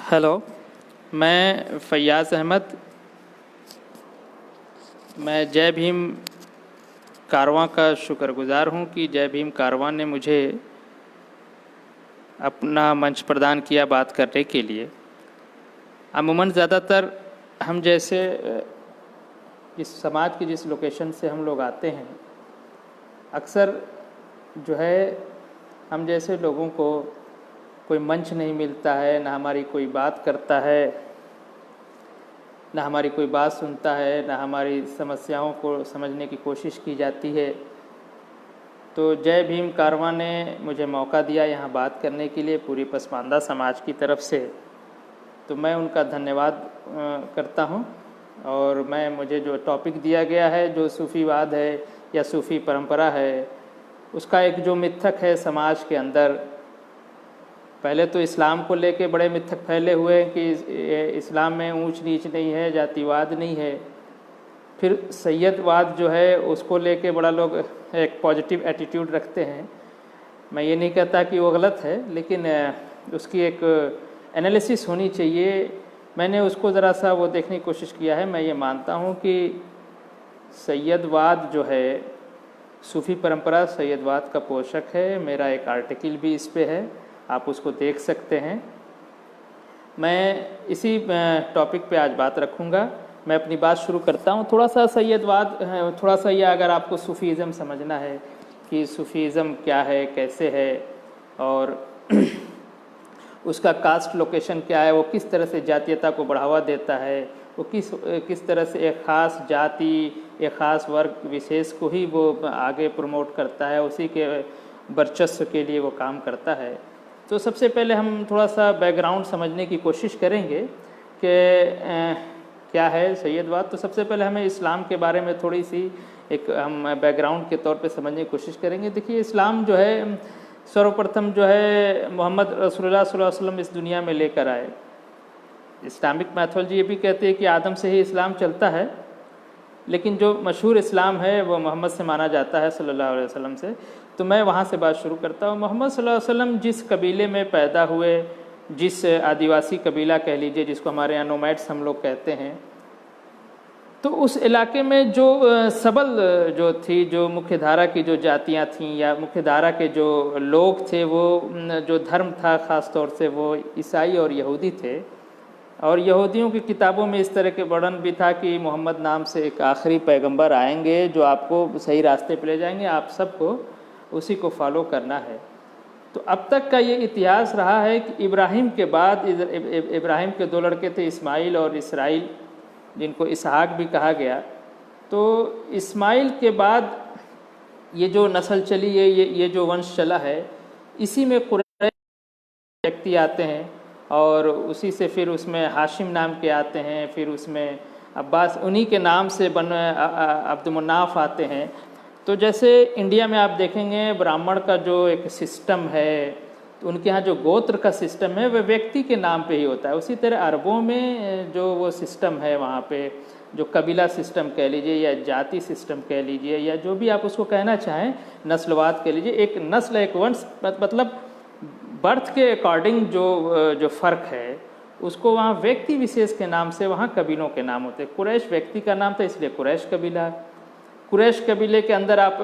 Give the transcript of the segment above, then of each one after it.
Hello, मैं फ़ैयाज़ अहमद। मैं जय भीम कारवां का शुक्रगुज़ार हूँ कि जय भीम कारवां ने मुझे अपना मंच प्रदान किया बात करने के लिए। अमूमन ज़्यादातर हम जैसे इस समाज की जिस लोकेशन से हम लोग आते हैं, अक्सर जो है हम जैसे लोगों को कोई मंच नहीं मिलता है, ना हमारी कोई बात करता है, ना हमारी कोई बात सुनता है, ना हमारी समस्याओं को समझने की कोशिश की जाती है। तो जय भीम कारवां ने मुझे मौका दिया यहाँ बात करने के लिए पूरी पसमानदा समाज की तरफ से, तो मैं उनका धन्यवाद करता हूँ। और मुझे जो टॉपिक दिया गया है, जो सूफ़ीवाद है या सूफ़ी परंपरा है, उसका एक जो मिथक है समाज के अंदर, पहले तो इस्लाम को लेके बड़े मिथक फैले हुए हैं कि इस्लाम में ऊंच नीच नहीं है, जातिवाद नहीं है। फिर सैयदवाद जो है उसको लेके बड़ा लोग एक पॉजिटिव एटीट्यूड रखते हैं। मैं ये नहीं कहता कि वो गलत है, लेकिन उसकी एक एनालिसिस होनी चाहिए। मैंने उसको ज़रा सा वो देखने की कोशिश किया है। मैं ये मानता हूँ कि सैयदवाद जो है, सूफ़ी परंपरा सैयदवाद का पोषक है। मेरा एक आर्टिकल भी इस पे है, आप उसको देख सकते हैं। मैं इसी टॉपिक पे आज बात रखूँगा। मैं अपनी बात शुरू करता हूँ। थोड़ा सा सैयदवाद, थोड़ा सा ये अगर आपको सूफ़ीज़म समझना है कि सूफ़ीज़म क्या है, कैसे है, और उसका कास्ट लोकेशन क्या है, वो किस तरह से जातीयता को बढ़ावा देता है, वो किस तरह से एक ख़ास जाति, एक ख़ास वर्ग विशेष को ही वो आगे प्रमोट करता है, उसी के वर्चस्व के लिए वो काम करता है। तो सबसे पहले हम थोड़ा सा बैकग्राउंड समझने की कोशिश करेंगे कि क्या है सैयदवाद। तो सबसे पहले हमें इस्लाम के बारे में थोड़ी सी एक हम बैकग्राउंड के तौर पे समझने की कोशिश करेंगे। देखिए, इस्लाम जो है सर्वप्रथम जो है मोहम्मद रसूलुल्लाह सल्लल्लाहु अलैहि वसल्लम इस दुनिया में लेकर आए। इस्लामिक मैथोलॉजी ये भी कहती है कि आदम से ही इस्लाम चलता है, लेकिन जो मशहूर इस्लाम है वो मोहम्मद से माना जाता है सल्लल्लाहु अलैहि वसल्लम से। तो मैं वहाँ से बात शुरू करता हूँ। मोहम्मद सल्लल्लाहु अलैहि वसल्लम जिस कबीले में पैदा हुए, जिस आदिवासी कबीला कह लीजिए, जिसको हमारे यहाँ नोमैड्स हम लोग कहते हैं, तो उस इलाके में जो सबल जो थी, जो मुख्यधारा की जो जातियाँ थीं या मुख्यधारा के जो लोग थे, वो जो धर्म था ख़ास तौर से वो ईसाई और यहूदी थे। और यहूदियों की किताबों में इस तरह के वर्णन भी था कि मोहम्मद नाम से एक आखिरी पैगंबर आएंगे जो आपको सही रास्ते पर ले जाएंगे, आप सबको उसी को फॉलो करना है। तो अब तक का ये इतिहास रहा है कि इब्राहिम के बाद, इब्राहिम के दो लड़के थे, इस्माइल और इसराइल, जिनको इसहाक भी कहा गया। तो इस्माइल के बाद ये जो नस्ल चली है, ये जो वंश चला है, इसी में कुरैश व्यक्ति आते हैं और उसी से फिर उसमें हाशिम नाम के आते हैं, फिर उसमें अब्बास, उन्हीं के नाम से अब्दुमन्नाफ आते हैं। तो जैसे इंडिया में आप देखेंगे ब्राह्मण का जो एक सिस्टम है, तो उनके यहाँ जो गोत्र का सिस्टम है वह व्यक्ति के नाम पे ही होता है। उसी तरह अरबों में जो वो सिस्टम है, वहाँ पे जो कबीला सिस्टम कह लीजिए या जाति सिस्टम कह लीजिए या जो भी आप उसको कहना चाहें, नस्लवाद कह लीजिए, एक नस्ल एक वंश, मतलब बर्थ के अकॉर्डिंग जो फ़र्क है उसको वहाँ व्यक्ति विशेष के नाम से वहाँ कबीलों के नाम होते हैं। कुरैश व्यक्ति का नाम था, इसलिए कुरैश कबीला। कुरैश कबीले के अंदर आप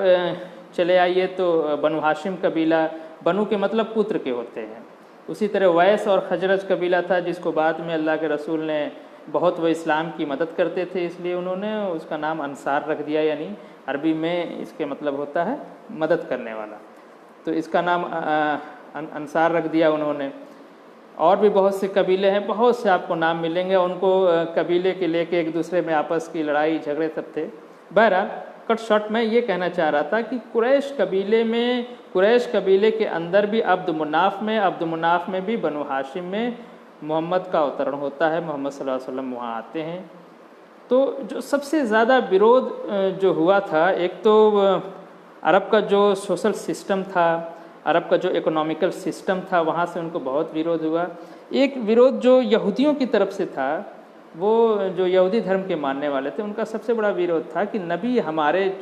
चले आइए तो बनु हाशिम कबीला, बनु के मतलब पुत्र के होते हैं। उसी तरह वैस और खजरज कबीला था, जिसको बाद में अल्लाह के रसूल ने बहुत, वो इस्लाम की मदद करते थे इसलिए उन्होंने उसका नाम अंसार रख दिया, यानी अरबी में इसके मतलब होता है मदद करने वाला। तो इसका नाम अंसार रख दिया उन्होंने। और भी बहुत से कबीले हैं, बहुत से आपको नाम मिलेंगे। उनको कबीले के लेके एक दूसरे में आपस की लड़ाई झगड़े सब थे। बहरहाल कट शॉर्ट में ये कहना चाह रहा था कि कुरैश कबीले के अंदर भी अब्दुमन्नाफ में भी बनु हाशिम में मोहम्मद का अवतरण होता है। मोहम्मद सल्लल्लाहु अलैहि वसल्लम वहाँ आते हैं। तो जो सबसे ज़्यादा विरोध जो हुआ था, एक तो अरब का जो सोशल सिस्टम था, अरब का जो इकोनॉमिकल सिस्टम था, वहाँ से उनको बहुत विरोध हुआ। एक विरोध जो यहूदियों की तरफ से था, वो जो यहूदी धर्म के मानने वाले थे, उनका सबसे बड़ा विरोध था कि नबी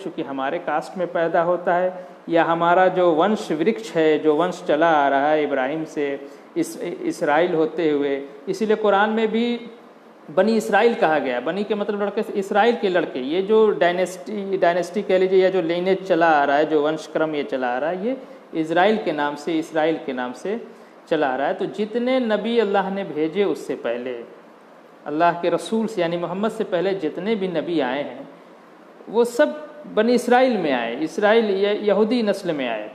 चूँकि हमारे कास्ट में पैदा होता है, या हमारा जो वंश वृक्ष है, जो वंश चला आ रहा है इब्राहिम से, इसराइल होते हुए, इसीलिए कुरान में भी बनी इसराइल कहा गया। बनी के मतलब लड़के, इसराइल के लड़के। ये जो डायनेस्टी कह लीजिए या जो लिनेज चला आ रहा है, जो वंशक्रम ये चला आ रहा है, ये इसराइल के नाम से चला आ रहा है। तो जितने नबी अल्लाह ने भेजे उससे पहले, अल्लाह के रसूल से यानी मोहम्मद से पहले जितने भी नबी आए हैं वो सब बनी इसराइल में आए, इसराइल यहूदी नस्ल में आए।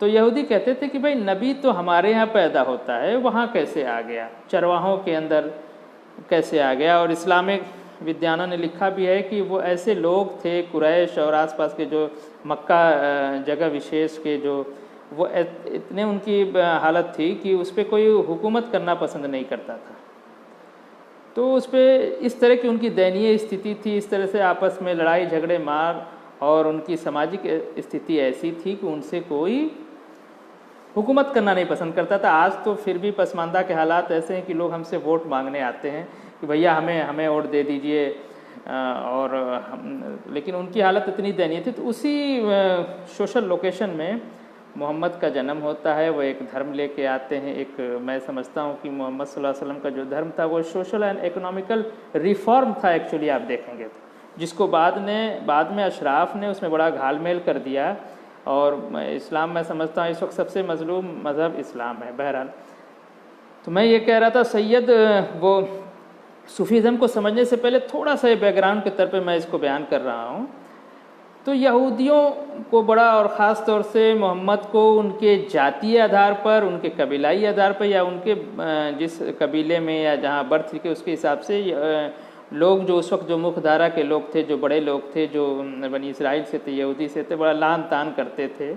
तो यहूदी कहते थे कि भाई नबी तो हमारे यहाँ पैदा होता है, वहाँ कैसे आ गया, चरवाहों के अंदर कैसे आ गया। और इस्लामिक विद्वानों ने लिखा भी है कि वो ऐसे लोग थे कुरैश और आसपास के जो मक्का जगह विशेष के, जो वो इतने उनकी हालत थी कि उस पर कोई हुकूमत करना पसंद नहीं करता था। तो उस पर इस तरह की उनकी दयनीय स्थिति थी, इस तरह से आपस में लड़ाई झगड़े मार, और उनकी सामाजिक स्थिति ऐसी थी कि उनसे कोई हुकूमत करना नहीं पसंद करता था। आज तो फिर भी पसमानदा के हालात ऐसे हैं कि लोग हमसे वोट मांगने आते हैं कि भैया हमें वोट दे दीजिए, लेकिन उनकी हालत इतनी दयनीय थी। तो उसी सोशल लोकेशन में मोहम्मद का जन्म होता है। वो एक धर्म लेके आते हैं, एक मैं समझता हूँ कि मोहम्मद सल्लल्लाहु अलैहि वसल्लम का जो धर्म था वो सोशल एंड इकोनॉमिकल रिफॉर्म था एक्चुअली, आप देखेंगे तो, जिसको बाद में अशराफ ने उसमें बड़ा घालमेल कर दिया। और इस्लाम मैं समझता हूँ इस वक्त सबसे मजलूम मज़हब इस्लाम है। बहरहाल, तो मैं ये कह रहा था, सैयद वो सूफीज़म को समझने से पहले थोड़ा सा बैकग्राउंड के तौर पे मैं इसको बयान कर रहा हूँ। तो यहूदियों को बड़ा, और ख़ास तौर से मोहम्मद को उनके जातीय आधार पर, उनके कबीलाई आधार पर, या उनके जिस कबीले में या जहाँ बर्थ के उसके हिसाब से लोग जो उस वक्त जो मुख्य धारा के लोग थे, जो बड़े लोग थे, जो बनी इसराइल से थे, यहूदी से थे, बड़ा लान तान करते थे।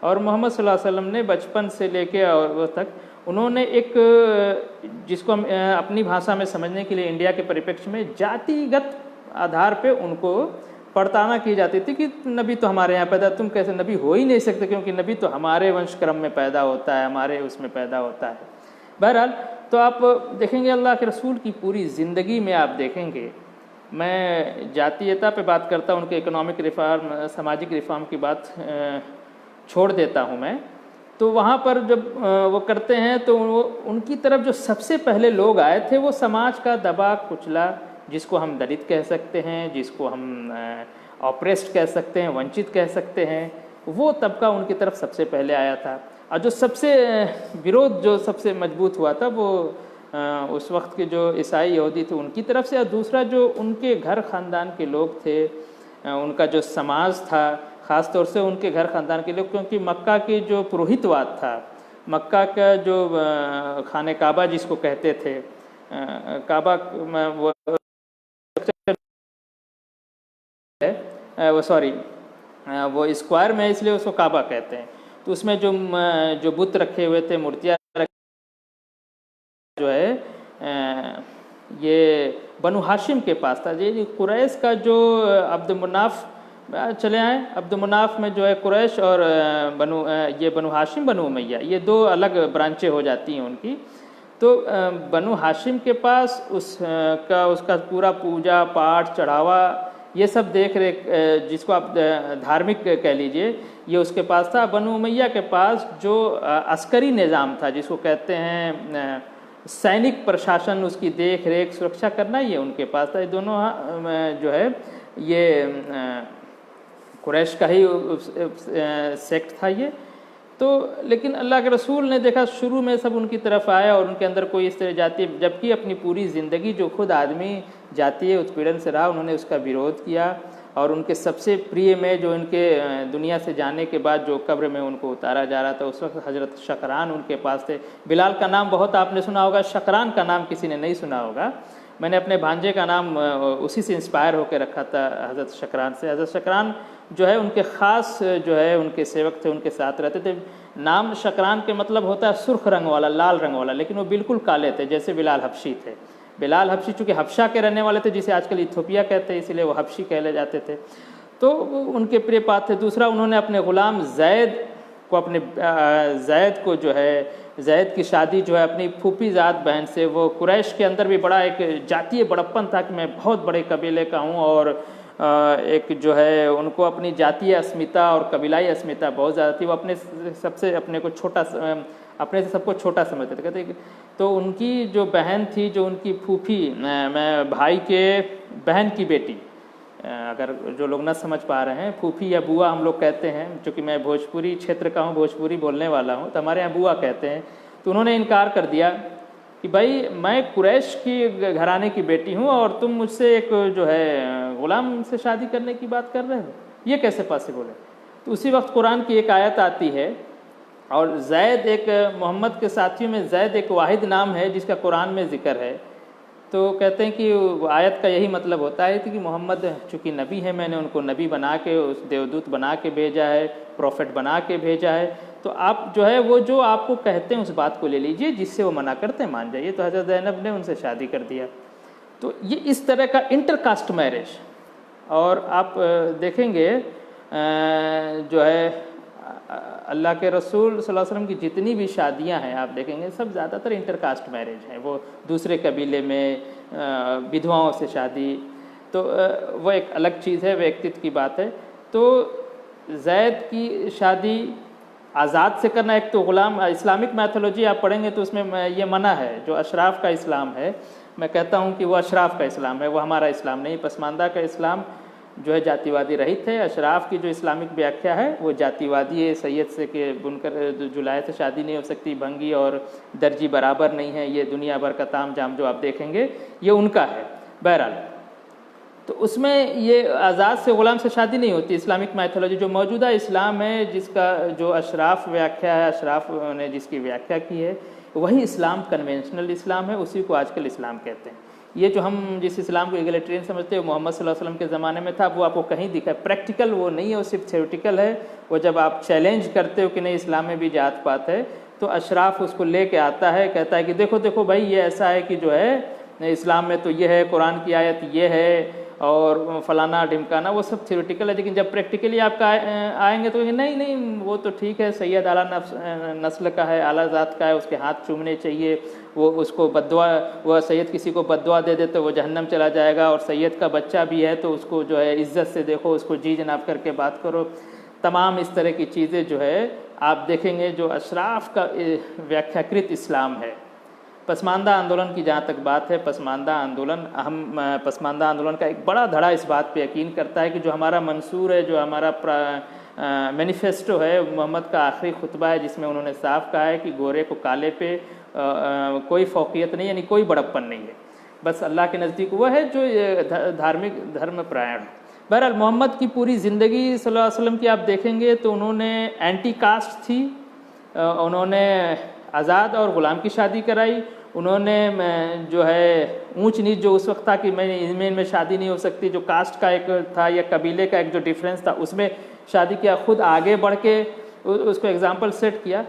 और मोहम्मद सल्लल्लाहु अलैहि वसल्लम ने बचपन से लेके और वो तक उन्होंने एक, जिसको हम अपनी भाषा में समझने के लिए इंडिया के परिप्रेक्ष्य में जातिगत आधार पे उनको पड़ताना की जाती थी कि नबी तो हमारे यहाँ पैदा, तुम कैसे नबी हो ही नहीं सकते, क्योंकि नबी तो हमारे वंशक्रम में पैदा होता है, हमारे उसमें पैदा होता है। बहरहाल, तो आप देखेंगे अल्लाह के रसूल की पूरी ज़िंदगी में आप देखेंगे, मैं जातीयता पे बात करता हूँ, उनके इकोनॉमिक रिफॉर्म, सामाजिक रिफॉर्म की बात छोड़ देता हूँ मैं। तो वहाँ पर जब वो करते हैं तो वो उनकी तरफ जो सबसे पहले लोग आए थे वो समाज का दबा कुचला, जिसको हम दलित कह सकते हैं, जिसको हम ऑप्रेस्ड कह सकते हैं, वंचित कह सकते हैं, वो तबका उनकी तरफ सबसे पहले आया था। और जो सबसे विरोध जो सबसे मजबूत हुआ था वो उस वक्त के जो ईसाई यहूदी थे उनकी तरफ से, और दूसरा जो उनके घर ख़ानदान के लोग थे, उनका जो समाज था, ख़ास तौर से उनके घर ख़ानदान के लोग, क्योंकि मक्का की जो पुरोहितवाद था, मक्का का जो खाने काबा जिसको कहते थे, काबा वो स्क्वायर में, इसलिए उसको काबा कहते हैं। तो उसमें जो बुत रखे हुए थे, मूर्तियाँ जो है ये बनु हाशिम के पास था। ये कुरैश का जो अब्दुमनाफ चले आए, अब्दुमनाफ में जो है कुरैश और बनु हाशिम, बनु उमैया, ये दो अलग ब्रांचें हो जाती हैं उनकी। तो बनु हाशिम के पास उसका पूरा पूजा पाठ चढ़ावा ये सब देख रेख, जिसको आप धार्मिक कह लीजिए, ये उसके पास था। बनु उमैया के पास जो अस्करी निज़ाम था, जिसको कहते हैं सैनिक प्रशासन, उसकी देख रेख सुरक्षा करना, ये उनके पास था। ये दोनों जो है ये कुरैश का ही सेक्ट था ये। तो लेकिन अल्लाह के रसूल ने देखा शुरू में सब उनकी तरफ आया और उनके अंदर कोई इस तरह जातीय, जबकि अपनी पूरी ज़िंदगी जो खुद आदमी जातीय उत्पीड़न से रहा, उन्होंने उसका विरोध किया। और उनके सबसे प्रिय में जो इनके दुनिया से जाने के बाद जो कब्र में उनको उतारा जा रहा था, उस वक्त हज़रत शकरान उनके पास थे। बिलाल का नाम बहुत आपने सुना होगा, शकरान का नाम किसी ने नहीं सुना होगा। मैंने अपने भांजे का नाम उसी से इंस्पायर होकर रखा था, हज़रत शकरान से। हज़रत शकरान जो है उनके ख़ास जो है उनके सेवक थे, उनके साथ रहते थे। नाम शकरान के मतलब होता है सुर्ख रंग वाला, लाल रंग वाला, लेकिन वो बिल्कुल काले थे, जैसे बिलाल हबशी थे। बिलाल हबशी चूँकि हबशा के रहने वाले थे, जिसे आजकल इथोपिया कहते हैं, इसीलिए वो हबशी कहले जाते थे। तो उनके प्रिय पात्र थे। दूसरा, उन्होंने अपने ग़ुलाम जैद को जो है, जैद की शादी जो है अपनी फूफी ज़ात बहन से, वो कुरैश के अंदर भी बड़ा एक जातीय बड़प्पन था कि मैं बहुत बड़े कबीले का हूँ और एक जो है उनको अपनी जातीय अस्मिता और कबीलाई अस्मिता बहुत ज़्यादा थी। वो अपने को छोटा, अपने से सबको छोटा समझते थे। कहते तो उनकी जो बहन थी, जो उनकी फूफी, मैं भाई के बहन की बेटी, अगर जो लोग न समझ पा रहे हैं, फूफी या बुआ हम लोग कहते हैं, चूँकि मैं भोजपुरी क्षेत्र का हूँ, भोजपुरी बोलने वाला हूँ, तो हमारे यहाँ बुआ कहते हैं। तो उन्होंने इनकार कर दिया कि भाई मैं कुरैश की घराने की बेटी हूँ और तुम मुझसे एक जो है ग़ुलाम से शादी करने की बात कर रहे हो, ये कैसे पॉसिबल है। तो उसी वक्त कुरान की एक आयत आती है, और जैद एक, मोहम्मद के साथियों में जैद एक वाहिद नाम है जिसका कुरान में ज़िक्र है। तो कहते हैं कि आयत का यही मतलब होता है कि मोहम्मद चूँकि नबी है, मैंने उनको नबी बना के, उस देवदूत बना के भेजा है, प्रॉफिट बना के भेजा है, तो आप जो है वो जो आपको कहते हैं उस बात को ले लीजिए, जिससे वो मना करते हैं मान जाइए। तो हज़रत ज़ैनब ने उनसे शादी कर दिया। तो ये इस तरह का इंटरकास्ट मैरिज। और आप देखेंगे जो है अल्लाह के रसूल सल्लल्लाहु अलैहि वसल्लम की जितनी भी शादियां हैं आप देखेंगे सब ज़्यादातर इंटरकास्ट मैरिज हैं। वो दूसरे कबीले में विधवाओं से शादी, तो वो एक अलग चीज़ है, व्यक्तित्व की बात है। तो जैद की शादी आज़ाद से करना, एक तो ग़ुलाम, इस्लामिक मैथोलॉजी आप पढ़ेंगे तो उसमें ये मना है। जो अशराफ का इस्लाम है, मैं कहता हूँ कि वो अशराफ का इस्लाम है, वो हमारा इस्लाम नहीं। पसमानदा का इस्लाम जो है जातिवादी रहित है। अशराफ की जो इस्लामिक व्याख्या है वो जातिवादी है। सैयद से के बुनकर जुलाय से शादी नहीं हो सकती, भंगी और दर्जी बराबर नहीं है, ये दुनिया भर का ताम जाम जो आप देखेंगे ये उनका है। बहरहाल, तो उसमें ये आज़ाद से ग़ुलाम से शादी नहीं होती। इस्लामिक मैथोलॉजी जो मौजूदा इस्लाम है, जिसका जो अशराफ व्याख्या है, अशराफ ने जिसकी व्याख्या की है, वही इस्लाम कन्वेंशनल इस्लाम है, उसी को आजकल इस्लाम कहते हैं। ये जो हम जिस इस्लाम को इगलिटेरियन समझते हैं, मोहम्मद सल्लल्लाहु अलैहि वसल्लम के ज़माने में था, वो आपको कहीं दिखा। प्रैक्टिकल वो नहीं है, वो सिर्फ थ्योरेटिकल है। वो जब आप चैलेंज करते हो कि नहीं इस्लाम में भी जात पात है, तो अशराफ उसको लेके आता है, कहता है कि देखो देखो भाई ये ऐसा है कि जो है इस्लाम में तो ये है, कुरान की आयत ये है और फलाना ढिमकाना, वो सब थ्योरेटिकल है। लेकिन जब प्रैक्टिकली आपका आएंगे तो नहीं नहीं वो तो ठीक है, सैयद आला नस्ल का है, आला ज़ात का है, उसके हाथ चूमने चाहिए, वो उसको बद्दुआ, वह सैयद किसी को बद्दुआ दे दे तो वो जहन्नम चला जाएगा, और सैयद का बच्चा भी है तो उसको जो है इज़्ज़त से देखो, उसको जी जनाब करके बात करो। तमाम इस तरह की चीज़ें जो है आप देखेंगे जो अशराफ का व्याख्याकृत इस्लाम है। पसमानदा आंदोलन की जहाँ तक बात है, पसमानदा आंदोलन, पसमानदा आंदोलन का एक बड़ा धड़ा इस बात पे यकीन करता है कि जो हमारा मंसूर है, जो हमारा मैनिफेस्टो है, मोहम्मद का आखिरी खुतबा है, जिसमें उन्होंने साफ कहा है कि गोरे को काले पे कोई फौकियत नहीं, यानी कोई बड़प्पन नहीं है, बस अल्लाह के नज़दीक वह है जो धार्मिक धर्म प्रायण है। बहरहाल मोहम्मद की पूरी ज़िंदगी सल्लल्लाहु अलैहि वसल्लम की आप देखेंगे तो उन्होंने एंटी कास्ट थी, उन्होंने आज़ाद और ग़ुलाम की शादी कराई, उन्होंने जो है ऊंच नीच जो उस वक्त था कि इनमें शादी नहीं हो सकती, जो कास्ट का एक था या कबीले का एक जो डिफरेंस था उसमें शादी किया, खुद आगे बढ़ के उसको एग्जाम्पल सेट किया।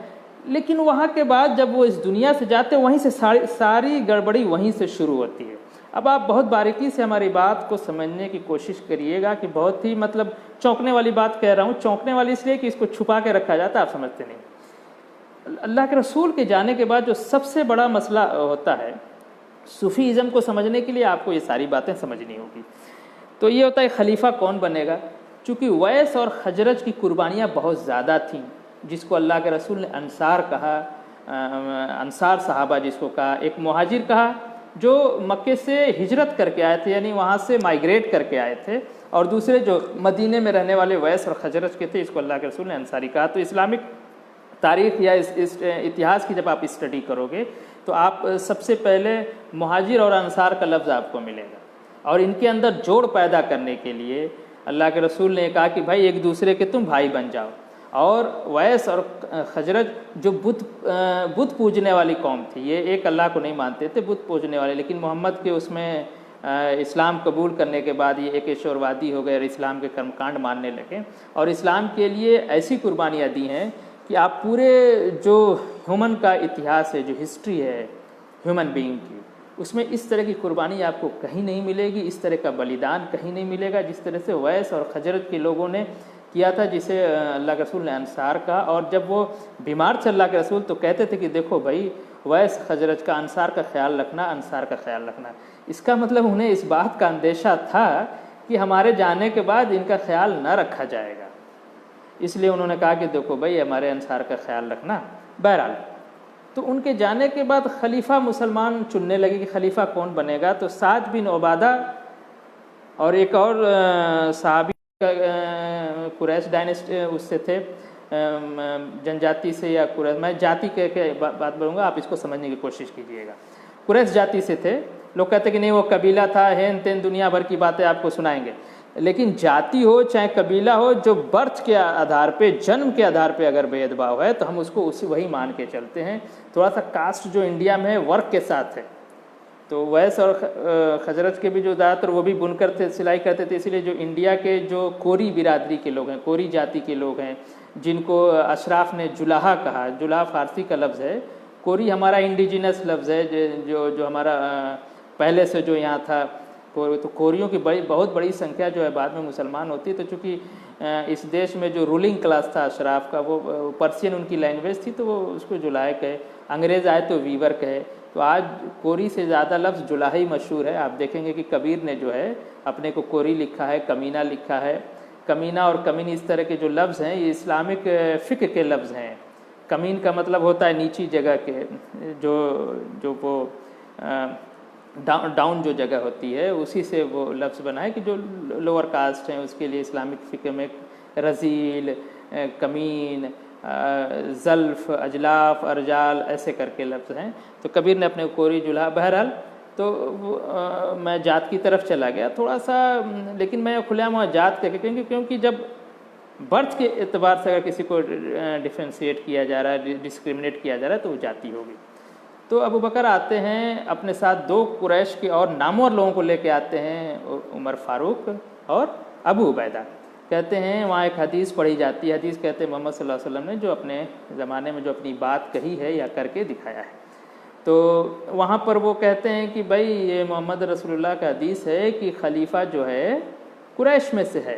लेकिन वहाँ के बाद जब वो इस दुनिया से जाते वहीं से सारी गड़बड़ी वहीं से शुरू होती है। अब आप बहुत बारीकी से हमारी बात को समझने की कोशिश करिएगा कि बहुत ही मतलब चौंकने वाली बात कह रहा हूँ। चौंकने वाली इसलिए कि इसको छुपा के रखा जाता है, आप समझते नहीं। अल्लाह के रसूल के जाने के बाद जो सबसे बड़ा मसला होता है, सूफीज़म को समझने के लिए आपको ये सारी बातें समझनी होगी। तो ये होता है खलीफा कौन बनेगा। चूँकि वैस और खजरज की कुर्बानियाँ बहुत ज़्यादा थीं, जिसको अल्लाह के रसूल ने अंसार कहा, अंसार सहाबा जिसको कहा, एक मुहाजिर कहा जो मक्के से हिजरत करके आए थे, यानी वहाँ से माइग्रेट करके आए थे, और दूसरे जो मदीने में रहने वाले वैस और खजरज के थे, इसको अल्लाह के रसूल ने अंसारी कहा। तो इस्लामिक तारीख़ या इस इतिहास की जब आप स्टडी करोगे तो आप सबसे पहले मुहाजिर और अंसार का लफ्ज़ आपको मिलेगा, और इनके अंदर जोड़ पैदा करने के लिए अल्लाह के रसूल ने कहा कि भाई एक दूसरे के तुम भाई बन जाओ। और वैस और खजरज जो बुत पूजने वाली कौम थी, ये एक अल्लाह को नहीं मानते थे, बुत पूजने वाले, लेकिन मोहम्मद के उसमें इस्लाम कबूल करने के बाद ये एक ईश्वरवादी हो गए और इस्लाम के कर्मकांड मानने लगे, और इस्लाम के लिए ऐसी कुर्बानियाँ दी हैं कि आप पूरे जो ह्यूमन का इतिहास है, जो हिस्ट्री है ह्यूमन बीइंग की, उसमें इस तरह की कुर्बानी आपको कहीं नहीं मिलेगी, इस तरह का बलिदान कहीं नहीं मिलेगा जिस तरह से वैस और खजरज के लोगों ने किया था, जिसे अल्लाह के रसूल ने अंसार कहा। और जब वो बीमार थे अल्लाह के रसूल तो कहते थे कि देखो भाई वैस खजरज का, अंसार का ख्याल रखना, अंसार का ख्याल रखना। इसका मतलब उन्हें इस बात का अंदेशा था कि हमारे जाने के बाद इनका ख्याल न रखा जाएगा। इसलिए उन्होंने कहा कि देखो भाई हमारे अंसार का ख्याल रखना। बहरहाल तो उनके जाने के बाद खलीफा मुसलमान चुनने लगे कि खलीफा कौन बनेगा। तो साद बिन उबादा और एक और सहाबी कुरैश डायनेस्टी उससे थे, जनजाति से या कुरैश, मैं जाति के बात बोलूँगा, आप इसको समझने की कोशिश कीजिएगा। कुरैश जाति से थे। लोग कहते कि नहीं वो कबीला था, हेन तेन दुनिया भर की बातें आपको सुनाएंगे, लेकिन जाति हो चाहे कबीला हो, जो बर्थ के आधार पे, जन्म के आधार पे अगर भेदभाव है तो हम उसको वही मान के चलते हैं। थोड़ा सा कास्ट जो इंडिया में है वर्क के साथ है। तो वैस और खजरत के भी जो ज़्यादातर वो भी बुनकर थे, सिलाई करते थे, इसीलिए जो इंडिया के जो कोरी बिरादरी के लोग हैं, कोरी जाति के लोग हैं, जिनको अशराफ ने जुलाहा कहा, जुलाहा फारसी का लफ्ज़ है, कोरी हमारा इंडिजिनस लफ्ज़ है जो हमारा पहले से जो यहाँ था। तो कोरियों की बहुत बड़ी संख्या जो है बाद में मुसलमान होती है। तो चूँकि इस देश में जो रूलिंग क्लास था अशराफ का, वो पर्शियन उनकी लैंग्वेज थी, तो वो उसको जुलाहे कहे। अंग्रेज़ आए तो वीवर कहे। तो आज कोरी से ज़्यादा लफ्ज़ जुलाहा ही मशहूर है। आप देखेंगे कि कबीर ने जो है अपने को कोरी लिखा है, कमीना लिखा है। कमीना और कमीन इस तरह के जो लफ्ज़ हैं ये इस्लामिक फ़िक्र के लफ्ज़ हैं। कमीन का मतलब होता है नीची जगह के, जो वो डाउन जो जगह होती है, उसी से वो लफ्ज़ बना है कि जो लोअर कास्ट हैं उसके लिए इस्लामिक फ़िक्र में रज़ील, कमीन, ज़ल्फ़, अजलाफ, अरजाल ऐसे करके लफ्ज़ हैं। तो कबीर ने अपने कोरी जुलाहा। बहरहाल तो मैं जात की तरफ चला गया थोड़ा सा, लेकिन मैं खुलेआम जात कह के, क्योंकि जब बर्थ के एतबार से अगर किसी को डिफ्रेंशिएट किया जा रहा है, डिस्क्रिमिनेट किया जा रहा है, तो वो जाति होगी। तो अबू बकर आते हैं, अपने साथ 2 कुरैश के और नामवर लोगों को लेके आते हैं, उमर फारूक और अबू उबैदा। कहते हैं वहाँ एक हदीस पढ़ी जाती है। हदीस कहते हैं मोहम्मद सल्लल्लाहु अलैहि वसल्लम ने जो अपने ज़माने में जो अपनी बात कही है या करके दिखाया है। तो वहाँ पर वो कहते हैं कि भाई ये मोहम्मद रसूलुल्लाह का हदीस है कि खलीफा जो है कुरैश में से है।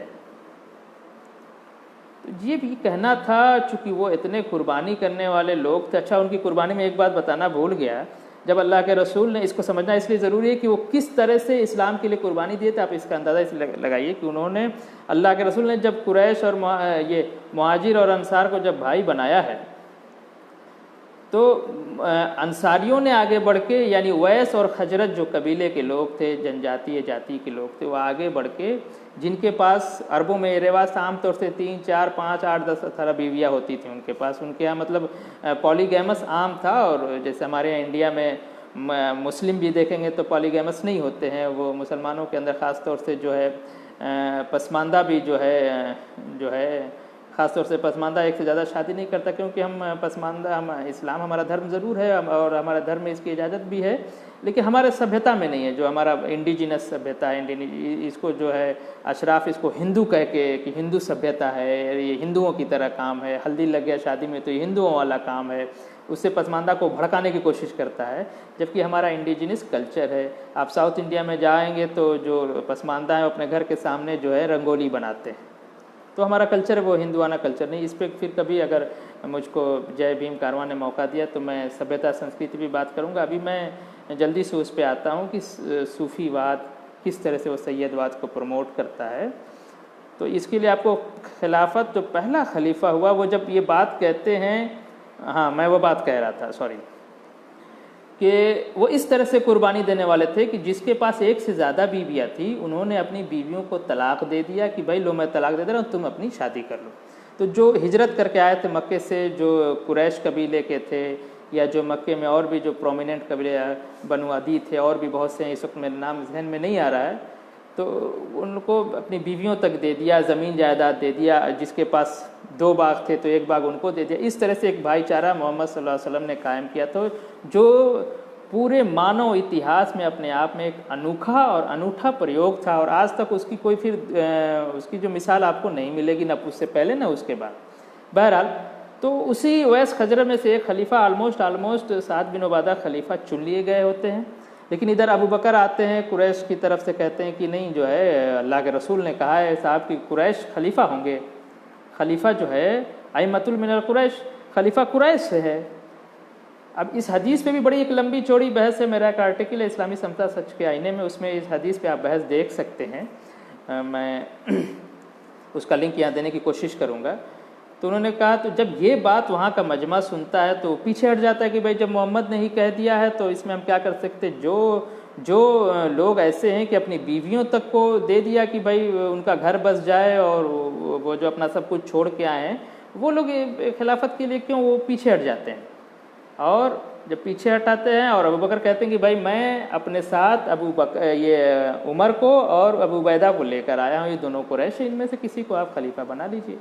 तो ये भी कहना था, चूँकि वो इतने कुर्बानी करने वाले लोग थे। अच्छा, उनकी कुर्बानी में एक बात बताना भूल गया, जब अल्लाह के रसूल ने, इसको समझना इसलिए ज़रूरी है कि वो किस तरह से इस्लाम के लिए कुर्बानी दिए थे। आप इसका अंदाज़ा इसलिए लगाइए कि उन्होंने, अल्लाह के रसूल ने जब कुरैश और ये मुहाजिर और अंसार को जब भाई बनाया है, तो अंसारियों ने आगे बढ़ के, यानी वैस और खजरत जो कबीले के लोग थे, जनजातीय जाति के लोग थे, वो आगे बढ़ के, जिनके पास अरबों में रिवाज आमतौर से 3, 4, 5, 8, 10, 18 बीवियाँ होती थी उनके पास। उनके यहाँ मतलब पॉलीगैमस आम था। और जैसे हमारे यहाँ इंडिया में मुस्लिम भी देखेंगे तो पॉलीगैमस नहीं होते हैं। वो मुसलमानों के अंदर ख़ास तौर से जो है पसमानदा भी जो है ख़ास तौर से पसमानदा एक से ज़्यादा शादी नहीं करता, क्योंकि हम पसमानदा, हम इस्लाम हमारा धर्म ज़रूर है और हमारा धर्म में इसकी इजाज़त भी है, लेकिन हमारे सभ्यता में नहीं है। जो हमारा इंडिजिनस सभ्यता है, इसको जो है अशराफ इसको हिंदू कह के कि हिंदू सभ्यता है, ये हिंदुओं की तरह काम है, हल्दी लग गया शादी में तो ये हिंदुओं वाला काम है, उससे पसमानदा को भड़काने की कोशिश करता है। जबकि हमारा इंडिजिनस कल्चर है। आप साउथ इंडिया में जाएंगे तो जो पसमानदा है अपने घर के सामने जो है रंगोली बनाते हैं। तो हमारा कल्चर वो हिंदुआना कल्चर नहीं। इस पर फिर कभी अगर मुझको जय भीम कारवां ने मौका दिया तो मैं सभ्यता संस्कृति भी बात करूँगा। अभी मैं जल्दी से उस पर आता हूँ कि सूफ़ीवाद किस तरह से वो सैयदवाद को प्रमोट करता है। तो इसके लिए आपको खिलाफत जो पहला खलीफा हुआ, वो जब ये बात कहते हैं, हाँ मैं वो बात कह रहा था, सॉरी, कि वो इस तरह से कुर्बानी देने वाले थे कि जिसके पास एक से ज़्यादा बीवियाँ थी, उन्होंने अपनी बीवियों को तलाक दे दिया कि भाई लो मैं तलाक दे दे रहा हूँ, तुम अपनी शादी कर लो। तो जो हिजरत करके आए थे मक्के से, जो कुरैश कबीले के थे, या जो मक्के में और भी जो प्रोमिनेंट कबीले बनु अदी थे, और भी बहुत से, इस वक्त मेरे नाम जहन में नहीं आ रहा है, तो उनको अपनी बीवियों तक दे दिया, ज़मीन जायदाद दे दिया। जिसके पास 2 बाग थे तो 1 बाग उनको दे दिया। इस तरह से एक भाईचारा मोहम्मद सल्लल्लाहु अलैहि वसल्लम ने कायम किया। तो जो पूरे मानव इतिहास में अपने आप में एक अनोखा और अनूठा प्रयोग था, और आज तक उसकी कोई फिर उसकी जो मिसाल आपको नहीं मिलेगी, ना उससे पहले ना उसके बाद। बहरहाल तो उसी वैस खजरत में से एक खलीफा ऑलमोस्ट साद बिन उबादा खलीफा चुन लिए गए होते हैं। लेकिन इधर अबू बकर आते हैं, कुरैश की तरफ से कहते हैं कि नहीं, जो है अल्लाह के रसूल ने कहा है साहब कि कुरैश खलीफा होंगे। खलीफा जो है अइम्मतुल मिनल कुरैश, खलीफा कुरैश से है। अब इस हदीस पे भी बड़ी एक लंबी चौड़ी बहस है। मेरा एक आर्टिकल है इस्लामी समता सच के आईने में, उसमें इस हदीस पे आप बहस देख सकते हैं। मैं उसका लिंक यहाँ देने की कोशिश करूँगा। तो उन्होंने कहा तो जब ये बात वहाँ का मजमा सुनता है तो पीछे हट जाता है कि भाई जब मोहम्मद ने ही कह दिया है तो इसमें हम क्या कर सकते। जो लोग ऐसे हैं कि अपनी बीवियों तक को दे दिया कि भाई उनका घर बस जाए और वो जो अपना सब कुछ छोड़ के आए हैं, वो लोग खिलाफत के लिए क्यों वो पीछे हट जाते हैं। और जब पीछे हटाते हैं और अबू बकर कहते हैं कि भाई मैं अपने साथ ये उमर को और अबू उबैदा को लेकर आया हूँ, ये दोनों कुरैश, इनमें से किसी को आप खलीफा बना लीजिए।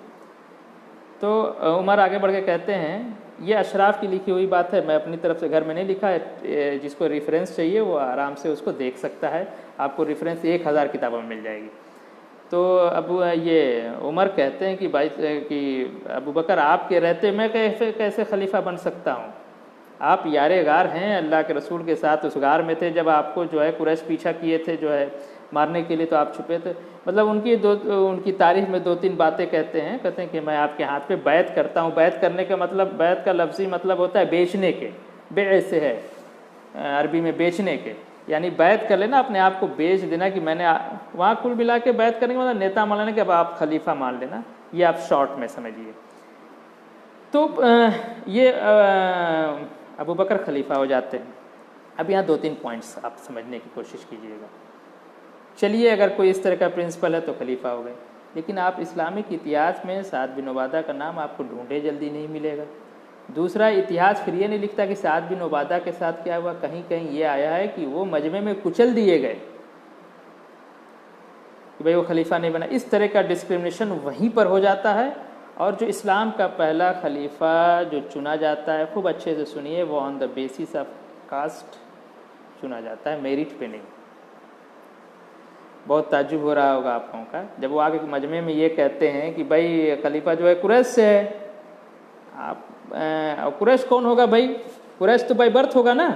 तो उमर आगे बढ़ के कहते हैं, ये अशराफ की लिखी हुई बात है, मैं अपनी तरफ से घर में नहीं लिखा है, जिसको रेफरेंस चाहिए वो आराम से उसको देख सकता है, आपको रेफरेंस 1000 किताबों में मिल जाएगी। तो अब ये उमर कहते हैं कि भाई कि अबू बकर आपके रहते मैं कैसे खलीफा बन सकता हूँ, आप यारे गार हैं, अल्लाह के रसूल के साथ उस गार में थे जब आपको जो है कुरैश पीछा किए थे जो है मारने के लिए, तो आप छुपे थे। मतलब उनकी तारीफ में 2-3 बातें कहते हैं कि मैं आपके हाथ पे बैत करता हूँ। बैत करने का मतलब, बैत का लफ्ज़ी मतलब होता है बेचने के, बे से है अरबी में बेचने के, यानी बैत कर लेना, अपने आप को बेच देना कि मैंने वहाँ कुल मिला के बैत करने का मतलब नेता मान लेना कि अब आप खलीफा मान लेना, ये आप शॉर्ट में समझिए। तो ये अबू बकर खलीफा हो जाते हैं। अब यहाँ 2-3 पॉइंट्स आप समझने की कोशिश कीजिएगा। चलिए, अगर कोई इस तरह का प्रिंसिपल है तो खलीफा हो गए, लेकिन आप इस्लामिक इतिहास में साद बिन उबादा का नाम आपको ढूंढे जल्दी नहीं मिलेगा। दूसरा, इतिहास फिर ये नहीं लिखता कि साद बिन उबादा के साथ क्या हुआ, कहीं कहीं ये आया है कि वो मजमे में कुचल दिए गए कि भाई वो खलीफा नहीं बना। इस तरह का डिस्क्रिमिनेशन वहीं पर हो जाता है। और जो इस्लाम का पहला खलीफा जो चुना जाता है, खूब अच्छे से सुनिए, वो on the basis of caste चुना जाता है, मेरिट पे नहीं। बहुत ताज्जुब हो रहा होगा आप लोगों का जब वो आगे मजमे में ये कहते हैं कि भाई खलीफा जो है कुरैश से है। आप कुरैश कौन होगा भाई, कुरैश तो भाई बर्थ होगा ना,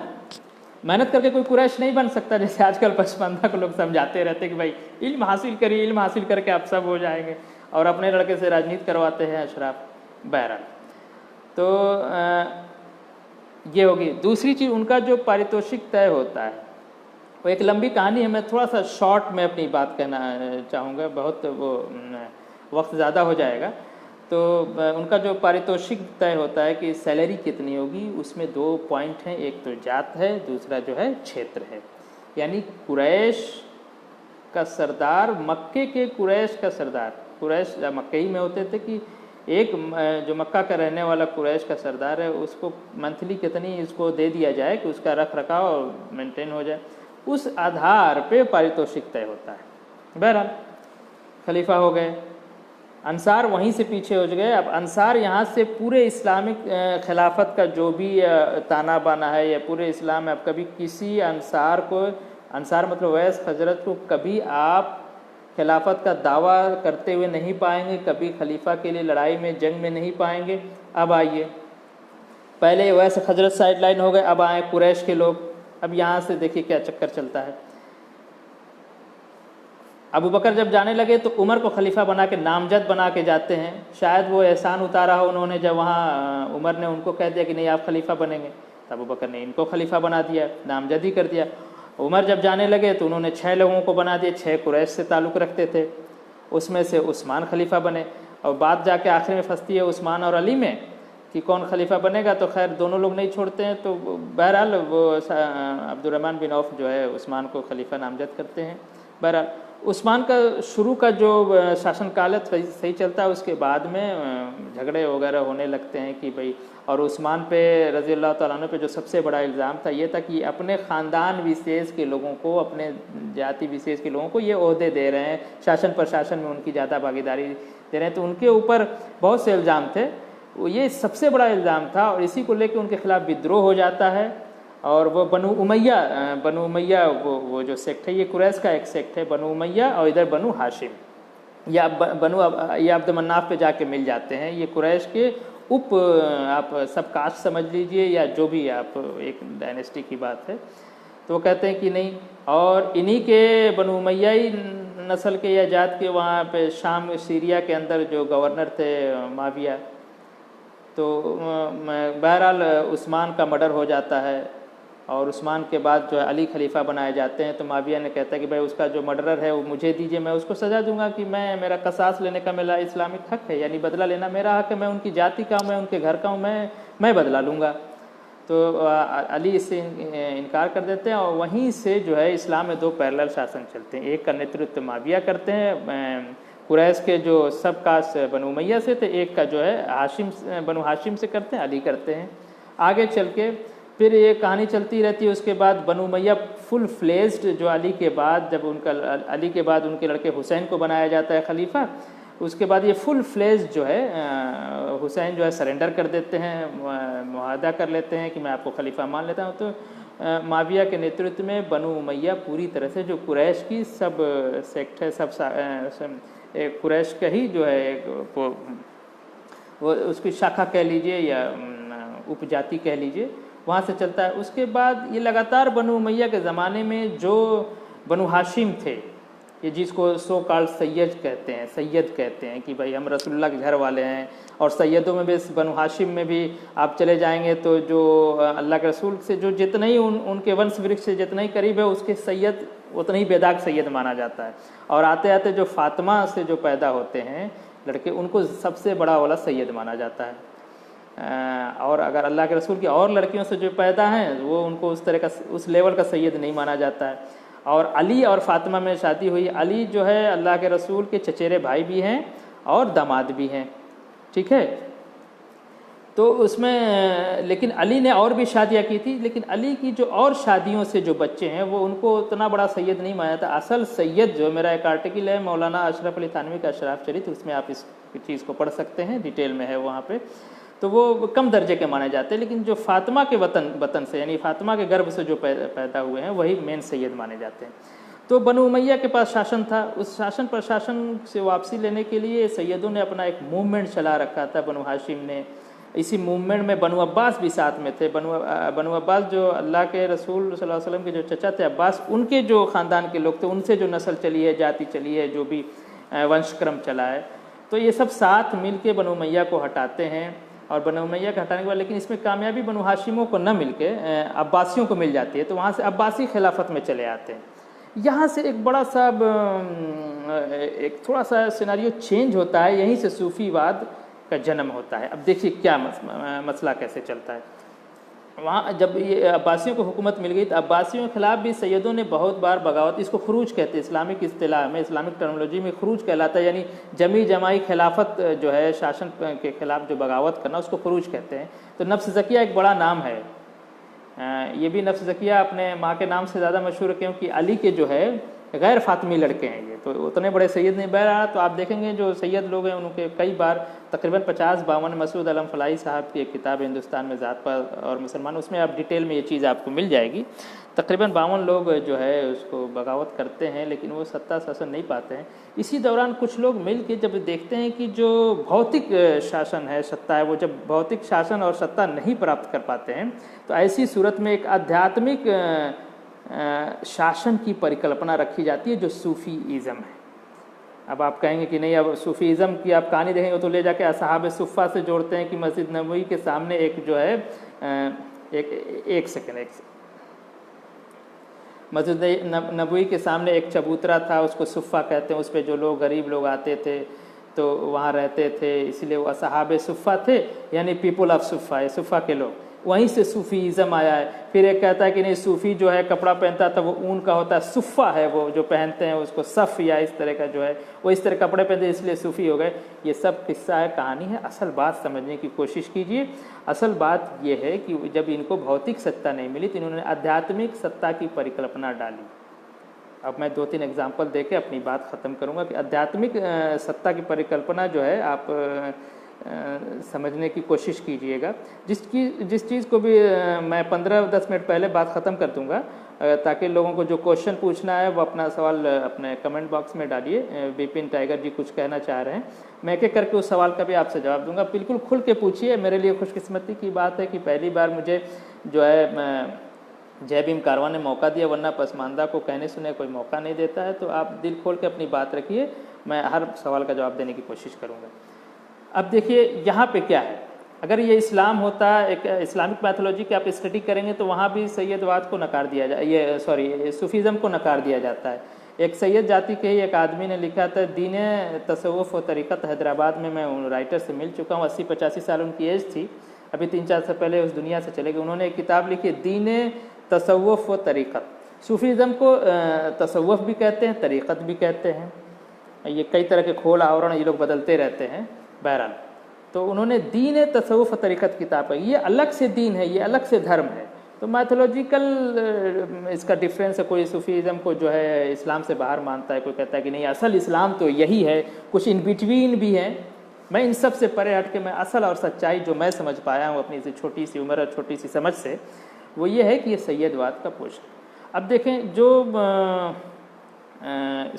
मेहनत करके कोई कुरैश नहीं बन सकता, जैसे आजकल पचपंदा को लोग समझाते रहते कि भाई इल्म हासिल करिए, इल्म हासिल करके आप सब हो जाएंगे, और अपने लड़के से राजनीति करवाते हैं अशराफ। बहरहाल, तो ये होगी। दूसरी चीज़, उनका जो पारितोषिक तय होता है वो एक लंबी कहानी है, मैं थोड़ा सा शॉर्ट में अपनी बात कहना चाहूँगा, बहुत वो वक्त ज़्यादा हो जाएगा। तो उनका जो पारितोषिक तय होता है कि सैलरी कितनी होगी, उसमें 2 पॉइंट हैं, एक तो जात है, दूसरा जो है क्षेत्र है। यानी कुरैश का सरदार, मक्के के कुरैश का सरदार, कुरैश मक्कई में होते थे कि एक जो मक्का का रहने वाला कुरैश का सरदार है उसको मंथली कितनी इसको दे दिया जाए कि उसका रख रखाव मेंटेन हो जाए, उस आधार पे पारितोषिक तय होता है। बहरहाल खलीफा हो गए, अंसार वहीं से पीछे हो गए। अब अंसार यहाँ से पूरे इस्लामिक खिलाफत का जो भी ताना बाना है या पूरे इस्लाम में, अब कभी किसी अंसार को, अंसार मतलब वैस हजरत को कभी आप खिलाफत का दावा करते हुए नहीं पाएंगे, कभी खलीफा के लिए लड़ाई में जंग में नहीं पाएंगे। अब आइए, पहले वैस हजरत साइडलाइन हो गए, अब आए कुरैश के लोग। अब यहाँ से देखिए क्या चक्कर चलता है। अबू बकर जब जाने लगे तो उमर को खलीफा बना के नामजद बना के जाते हैं। शायद वो एहसान उतारा हो उन्होंने, जब वहाँ उमर ने उनको कह दिया कि नहीं आप खलीफा बनेंगे, तो अबू बकर ने इनको खलीफा बना दिया, नामजद ही कर दिया। उमर जब जाने लगे तो उन्होंने 6 लोगों को बना दिया, 6 कुरैश से ताल्लुक़ रखते थे, उसमें से उस्मान खलीफा बने। और बात जाके आखिर में फंसती है उस्मान और अली में कि कौन खलीफा बनेगा, तो खैर दोनों लोग नहीं छोड़ते हैं। तो बहरहाल वो अब्दुर्रहमान बिन औफ जो है उस्मान को खलीफा नामजद करते हैं। बहरहाल उस्मान का शुरू का जो शासनकाल है सही चलता है, उसके बाद में झगड़े वगैरह होने लगते हैं कि भाई, और उस्मान पे रज़ी अल्लाह तआला अन्हु पे जो सबसे बड़ा इल्ज़ाम था ये था कि अपने ख़ानदान विशेष के लोगों को, अपने जाति विशेष के लोगों को ये ओहदे दे रहे हैं, शासन प्रशासन में उनकी ज़्यादा भागीदारी दे रहे हैं, तो उनके ऊपर बहुत से इल्ज़ाम थे। ये सबसे बड़ा इल्ज़ाम था और इसी को लेकर उनके खिलाफ विद्रोह हो जाता है। और वो बनु उमैया वो जो सेक्ट है, ये कुरैश का एक सेक्ट है, बनु उमैया, और इधर बनु हाशिम या ये अब्द मन्नाफ पे जाके मिल जाते हैं। ये कुरैश के आप सब कास्ट समझ लीजिए या जो भी आप, एक डायनेस्टी की बात है। तो वो कहते हैं कि नहीं, और इन्हीं के बनु उमैयाई नस्ल के या जात के वहाँ पे शाम सीरिया के अंदर जो गवर्नर थे माविया, तो बहरहाल उस्मान का मर्डर हो जाता है। और उस्मान के बाद जो है अली खलीफा बनाए जाते हैं, तो माविया ने कहता है कि भाई उसका जो मर्डरर है वो मुझे दीजिए, मैं उसको सज़ा दूंगा कि मेरा कसास लेने का मेरा इस्लामिक हक है, यानी बदला लेना मेरा हक है, मैं उनकी जाति का हूँ, मैं उनके घर का हूँ, मैं बदला लूँगा। तो अली इससे इनकार कर देते हैं और वहीं से जो है इस्लाम में 2 पैरेलल शासन चलते हैं। एक का नेतृत्व माविया करते हैं, कुरैश के जो सब कास बनु उमैया से थे, एक का जो है बनु हाशिम से करते हैं, अली करते हैं। आगे चल के फिर ये कहानी चलती रहती है। उसके बाद बनु उमैया फुल फ्लेज्ड जो अली के बाद, जब अली के बाद उनके लड़के हुसैन को बनाया जाता है खलीफा, उसके बाद ये फुल फ्लेज जो है हुसैन जो है सरेंडर कर देते हैं, मुआहदा कर लेते हैं कि मैं आपको खलीफा मान लेता हूँ। तो माविया के नेतृत्व में बनु उमैया पूरी तरह से जो कुरैश की सब सेक्ट है, सब कुरैश का ही जो है वो उसकी शाखा कह लीजिए या उपजाति कह लीजिए, वहाँ से चलता है। उसके बाद ये लगातार बनु उमैया के ज़माने में जो बनु हाशिम थे, ये जिसको सो कॉल्ड सैयद कहते हैं कि भाई हम रसूलुल्लाह के घर वाले हैं, और सैयदों में भी बनु हाशिम में भी आप चले जाएंगे तो जो अल्लाह के रसूल से जो जितने ही उनके वंश वृक्ष से जितना ही करीब है उसके सैयद उतना ही बेदाग सैयद माना जाता है। और आते आते जो फातिमा से जो पैदा होते हैं लड़के, उनको सबसे बड़ा वाला सैयद माना जाता है। और अगर अल्लाह के रसूल की और लड़कियों से जो पैदा हैं वो उनको उस तरह का उस लेवल का सैयद नहीं माना जाता है। और अली और फातिमा में शादी हुई। अली जो है अल्लाह के रसूल के चचेरे भाई भी हैं और दामाद भी हैं, ठीक है। तो उसमें लेकिन अली ने और भी शादियां की थी, लेकिन अली की जो और शादियों से जो बच्चे हैं वो उनको उतना बड़ा सैयद नहीं माना था। असल सैयद जो, मेरा एक आर्टिकल है मौलाना अशरफ अली थानवी का अशराफ चरित्र, उसमें आप इस चीज़ को पढ़ सकते हैं, डिटेल में है वहाँ पे। तो वो कम दर्जे के माने जाते हैं, लेकिन जो फातिमा के वतन से यानी फातिमा के गर्भ से जो पैदा हुए हैं वही मेन सैयद माने जाते हैं। तो बनु उमैया के पास शासन था, उस शासन प्रशासन से वापसी लेने के लिए सैयदों ने अपना एक मूवमेंट चला रखा था, बनु हाशिम ने। इसी मूवमेंट में बनु अब्बास भी साथ में थे। बनु अब्बास जो अल्लाह के रसूल सल्लल्लाहु अलैहि वसल्लम के जो चचा थे अब्बास, उनके जो ख़ानदान के लोग थे, उनसे जो नस्ल चली है, जाति चली है, जो भी वंशक्रम चला है, तो ये सब साथ मिल के बनु उमैया को हटाते हैं। और बनु उमैया के हटाने के बाद लेकिन इसमें कामयाबी बनु हाशिमों को न मिल के अब्बासियों को मिल जाती है, तो वहाँ से अब्बासी खिलाफत में चले आते हैं। यहाँ से एक बड़ा सा एक थोड़ा सा सिनारियो चेंज होता है, यहीं से सूफीवाद का जन्म होता है। अब देखिए क्या मसला कैसे चलता है। वहाँ जब ये अब्बासियों को हुकूमत मिल गई तो अब्बासियों के खिलाफ भी सैयदों ने बहुत बार बगावत, इसको खरूज कहते हैं इस्लामिक इस्तिलाह में, इस्लामिक टर्मिनोलॉजी में खरूज कहलाता है, यानी जमी जमाई खिलाफत जो है शासन के खिलाफ जो बगावत करना उसको खरूज कहते हैं। तो नफ्स ज़किया एक बड़ा नाम है। ये भी नफ्स ज़किया अपने माँ के नाम से ज़्यादा मशहूर है क्योंकि अली के जो है गैर फातिमी लड़के हैं ये, तो उतने बड़े सैयद नहीं बह रहा। तो आप देखेंगे जो सैयद लोग हैं उनके कई बार तकरीबन 50-52 मसूद आलम फलाही साहब की एक किताब है हिंदुस्तान में ज़ात पात और मुसलमान, उसमें आप डिटेल में ये चीज़ आपको मिल जाएगी। तकरीबन 52 लोग जो है उसको बगावत करते हैं, लेकिन वो सत्ता शासन नहीं पाते हैं। इसी दौरान कुछ लोग मिल के जब देखते हैं कि जो भौतिक शासन है, सत्ता है, वो जब भौतिक शासन और सत्ता नहीं प्राप्त कर पाते हैं तो ऐसी सूरत में एक आध्यात्मिक शासन की परिकल्पना रखी जाती है जो सूफीज़म है। अब आप कहेंगे कि नहीं, अब सूफीज़म की आप कहानी देखेंगे तो ले जाके असहाब सुफ़ा से जोड़ते हैं कि मस्जिद नबवी के सामने एक जो है एक सेकंड मस्जिद नबवी के सामने एक चबूतरा था, उसको सुफ़ा कहते हैं। उस पर जो लोग गरीब लोग आते थे तो वहाँ रहते थे, इसलिए वो असहाब सुफ़ा थे, यानी पीपल ऑफ सुफ़ा, सुफ़ा के लोग। वहीं से सूफीज़म आया है। फिर एक कहता है कि नहीं, सूफ़ी जो है कपड़ा पहनता था वो ऊन का होता है, सुफ़ा है वो जो पहनते हैं उसको सफ़ या इस तरह का जो है वो इस तरह कपड़े पहनते इसलिए सूफ़ी हो गए। ये सब किस्सा है, कहानी है। असल बात समझने की कोशिश कीजिए। असल बात ये है कि जब इनको भौतिक सत्ता नहीं मिली तो इन्होंने आध्यात्मिक सत्ता की परिकल्पना डाली। अब मैं 2-3 एग्जाम्पल दे के अपनी बात ख़त्म करूँगा कि आध्यात्मिक सत्ता की परिकल्पना जो है आप समझने की कोशिश कीजिएगा। जिस चीज़ को भी मैं 15-10 मिनट पहले बात ख़त्म कर दूंगा ताकि लोगों को जो क्वेश्चन पूछना है वो अपना सवाल अपने कमेंट बॉक्स में डालिए। विपिन टाइगर जी कुछ कहना चाह रहे हैं, मैं एक एक करके उस सवाल का भी आपसे जवाब दूंगा। बिल्कुल खुल के पूछिए। मेरे लिए खुशकिस्मती की बात है कि पहली बार मुझे जो है जय भीम कारवां ने मौका दिया, वरना पसमानदा को कहने सुने कोई मौका नहीं देता है। तो आप दिल खोल के अपनी बात रखिए, मैं हर सवाल का जवाब देने की कोशिश करूँगा। अब देखिए यहाँ पे क्या है, अगर ये इस्लाम होता, एक इस्लामिक मैथोलॉजी की आप स्टडी करेंगे तो वहाँ भी सैयदवाद को नकार दिया जाए, ये सॉरी सूफीज़म को नकार दिया जाता है। एक सैयद जाति के ही एक आदमी ने लिखा था दीन तसव्वुफ़ व तरीक़त, हैदराबाद में मैं उन राइटर से मिल चुका हूँ, 80-85 साल उनकी एज थी, अभी 3-4 साल पहले उस दुनिया से चले गए। उन्होंने एक किताब लिखी है दीन तसव्वुफ़ व तरीक़त। सूफीज़म को तसव्वुफ़ भी कहते हैं, तरीक़त भी कहते हैं, ये कई तरह के खोल आवरण ये लोग बदलते रहते हैं। बहरहाल तो उन्होंने दीन तसव्वुफ़ व तरीक़त किताब है, ये अलग से दीन है, ये अलग से धर्म है। तो मैथोलॉजिकल इसका डिफरेंस है, कोई सूफीज़म को जो है इस्लाम से बाहर मानता है, कोई कहता है कि नहीं असल इस्लाम तो यही है, कुछ इन बिटवीन भी हैं। मैं इन सब से परे हट के मैं असल और सच्चाई जो मैं समझ पाया हूँ अपनी छोटी सी उम्र और छोटी सी समझ से, वो ये है कि ये सैयदवाद का पोषक। अब देखें जो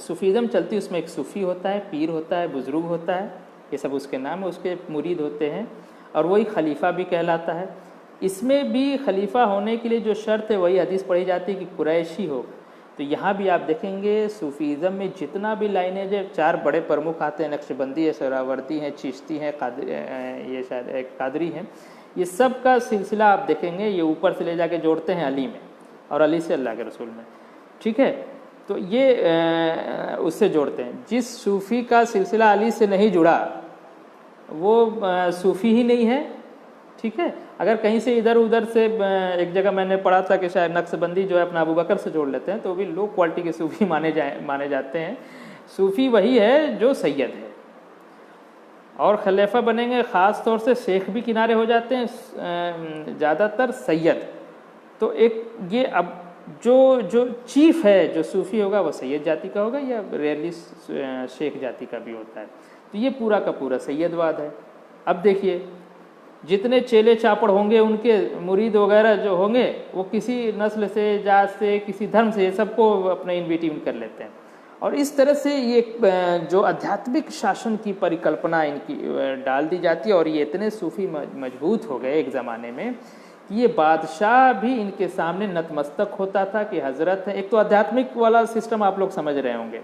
सूफीज़म चलती है उसमें एक सूफ़ी होता है, पीर होता है, बुज़ुर्ग होता है, ये सब उसके नाम है, उसके मुरीद होते हैं, और वही खलीफा भी कहलाता है। इसमें भी खलीफा होने के लिए जो शर्त है वही हदीस पढ़ी जाती है कि कुरैशी हो। तो यहाँ भी आप देखेंगे सूफीज़म में जितना भी लाइनें जो 4 बड़े प्रमुख आते हैं, नक्शबंदी है, सोहरावर्दी हैं, चिश्ती हैं, ये शायद एक कादरी हैं, ये सब का सिलसिला आप देखेंगे ये ऊपर से ले जाके जोड़ते हैं अली में और अली से अल्लाह के रसूल में। ठीक है, तो ये उससे जोड़ते हैं। जिस सूफ़ी का सिलसिला अली से नहीं जुड़ा वो सूफ़ी ही नहीं है। ठीक है, अगर कहीं से इधर उधर से, एक जगह मैंने पढ़ा था कि शायद नक्शबंदी जो है अपना अबू बकर से जोड़ लेते हैं तो भी लो क्वालिटी के सूफ़ी माने जाते हैं। सूफ़ी वही है जो सैयद है, और खलीफा बनेंगे ख़ास तौर से शेख भी किनारे हो जाते हैं, ज़्यादातर सैयद। तो एक ये अब जो चीफ है जो सूफ़ी होगा वो सैयद जाति का होगा, या रेयरली शेख जाति का भी होता है। तो ये पूरा का पूरा सैयदवाद है। अब देखिए जितने चेले चापड़ होंगे, उनके मुरीद वगैरह जो होंगे, वो किसी नस्ल से, जात से, किसी धर्म से, ये सबको अपने इन बिटवीन कर लेते हैं। और इस तरह से ये जो आध्यात्मिक शासन की परिकल्पना इनकी डाल दी जाती है। और ये इतने सूफ़ी मजबूत हो गए एक ज़माने में कि ये बादशाह भी इनके सामने नतमस्तक होता था कि हज़रत है। एक तो आध्यात्मिक वाला सिस्टम आप लोग समझ रहे होंगे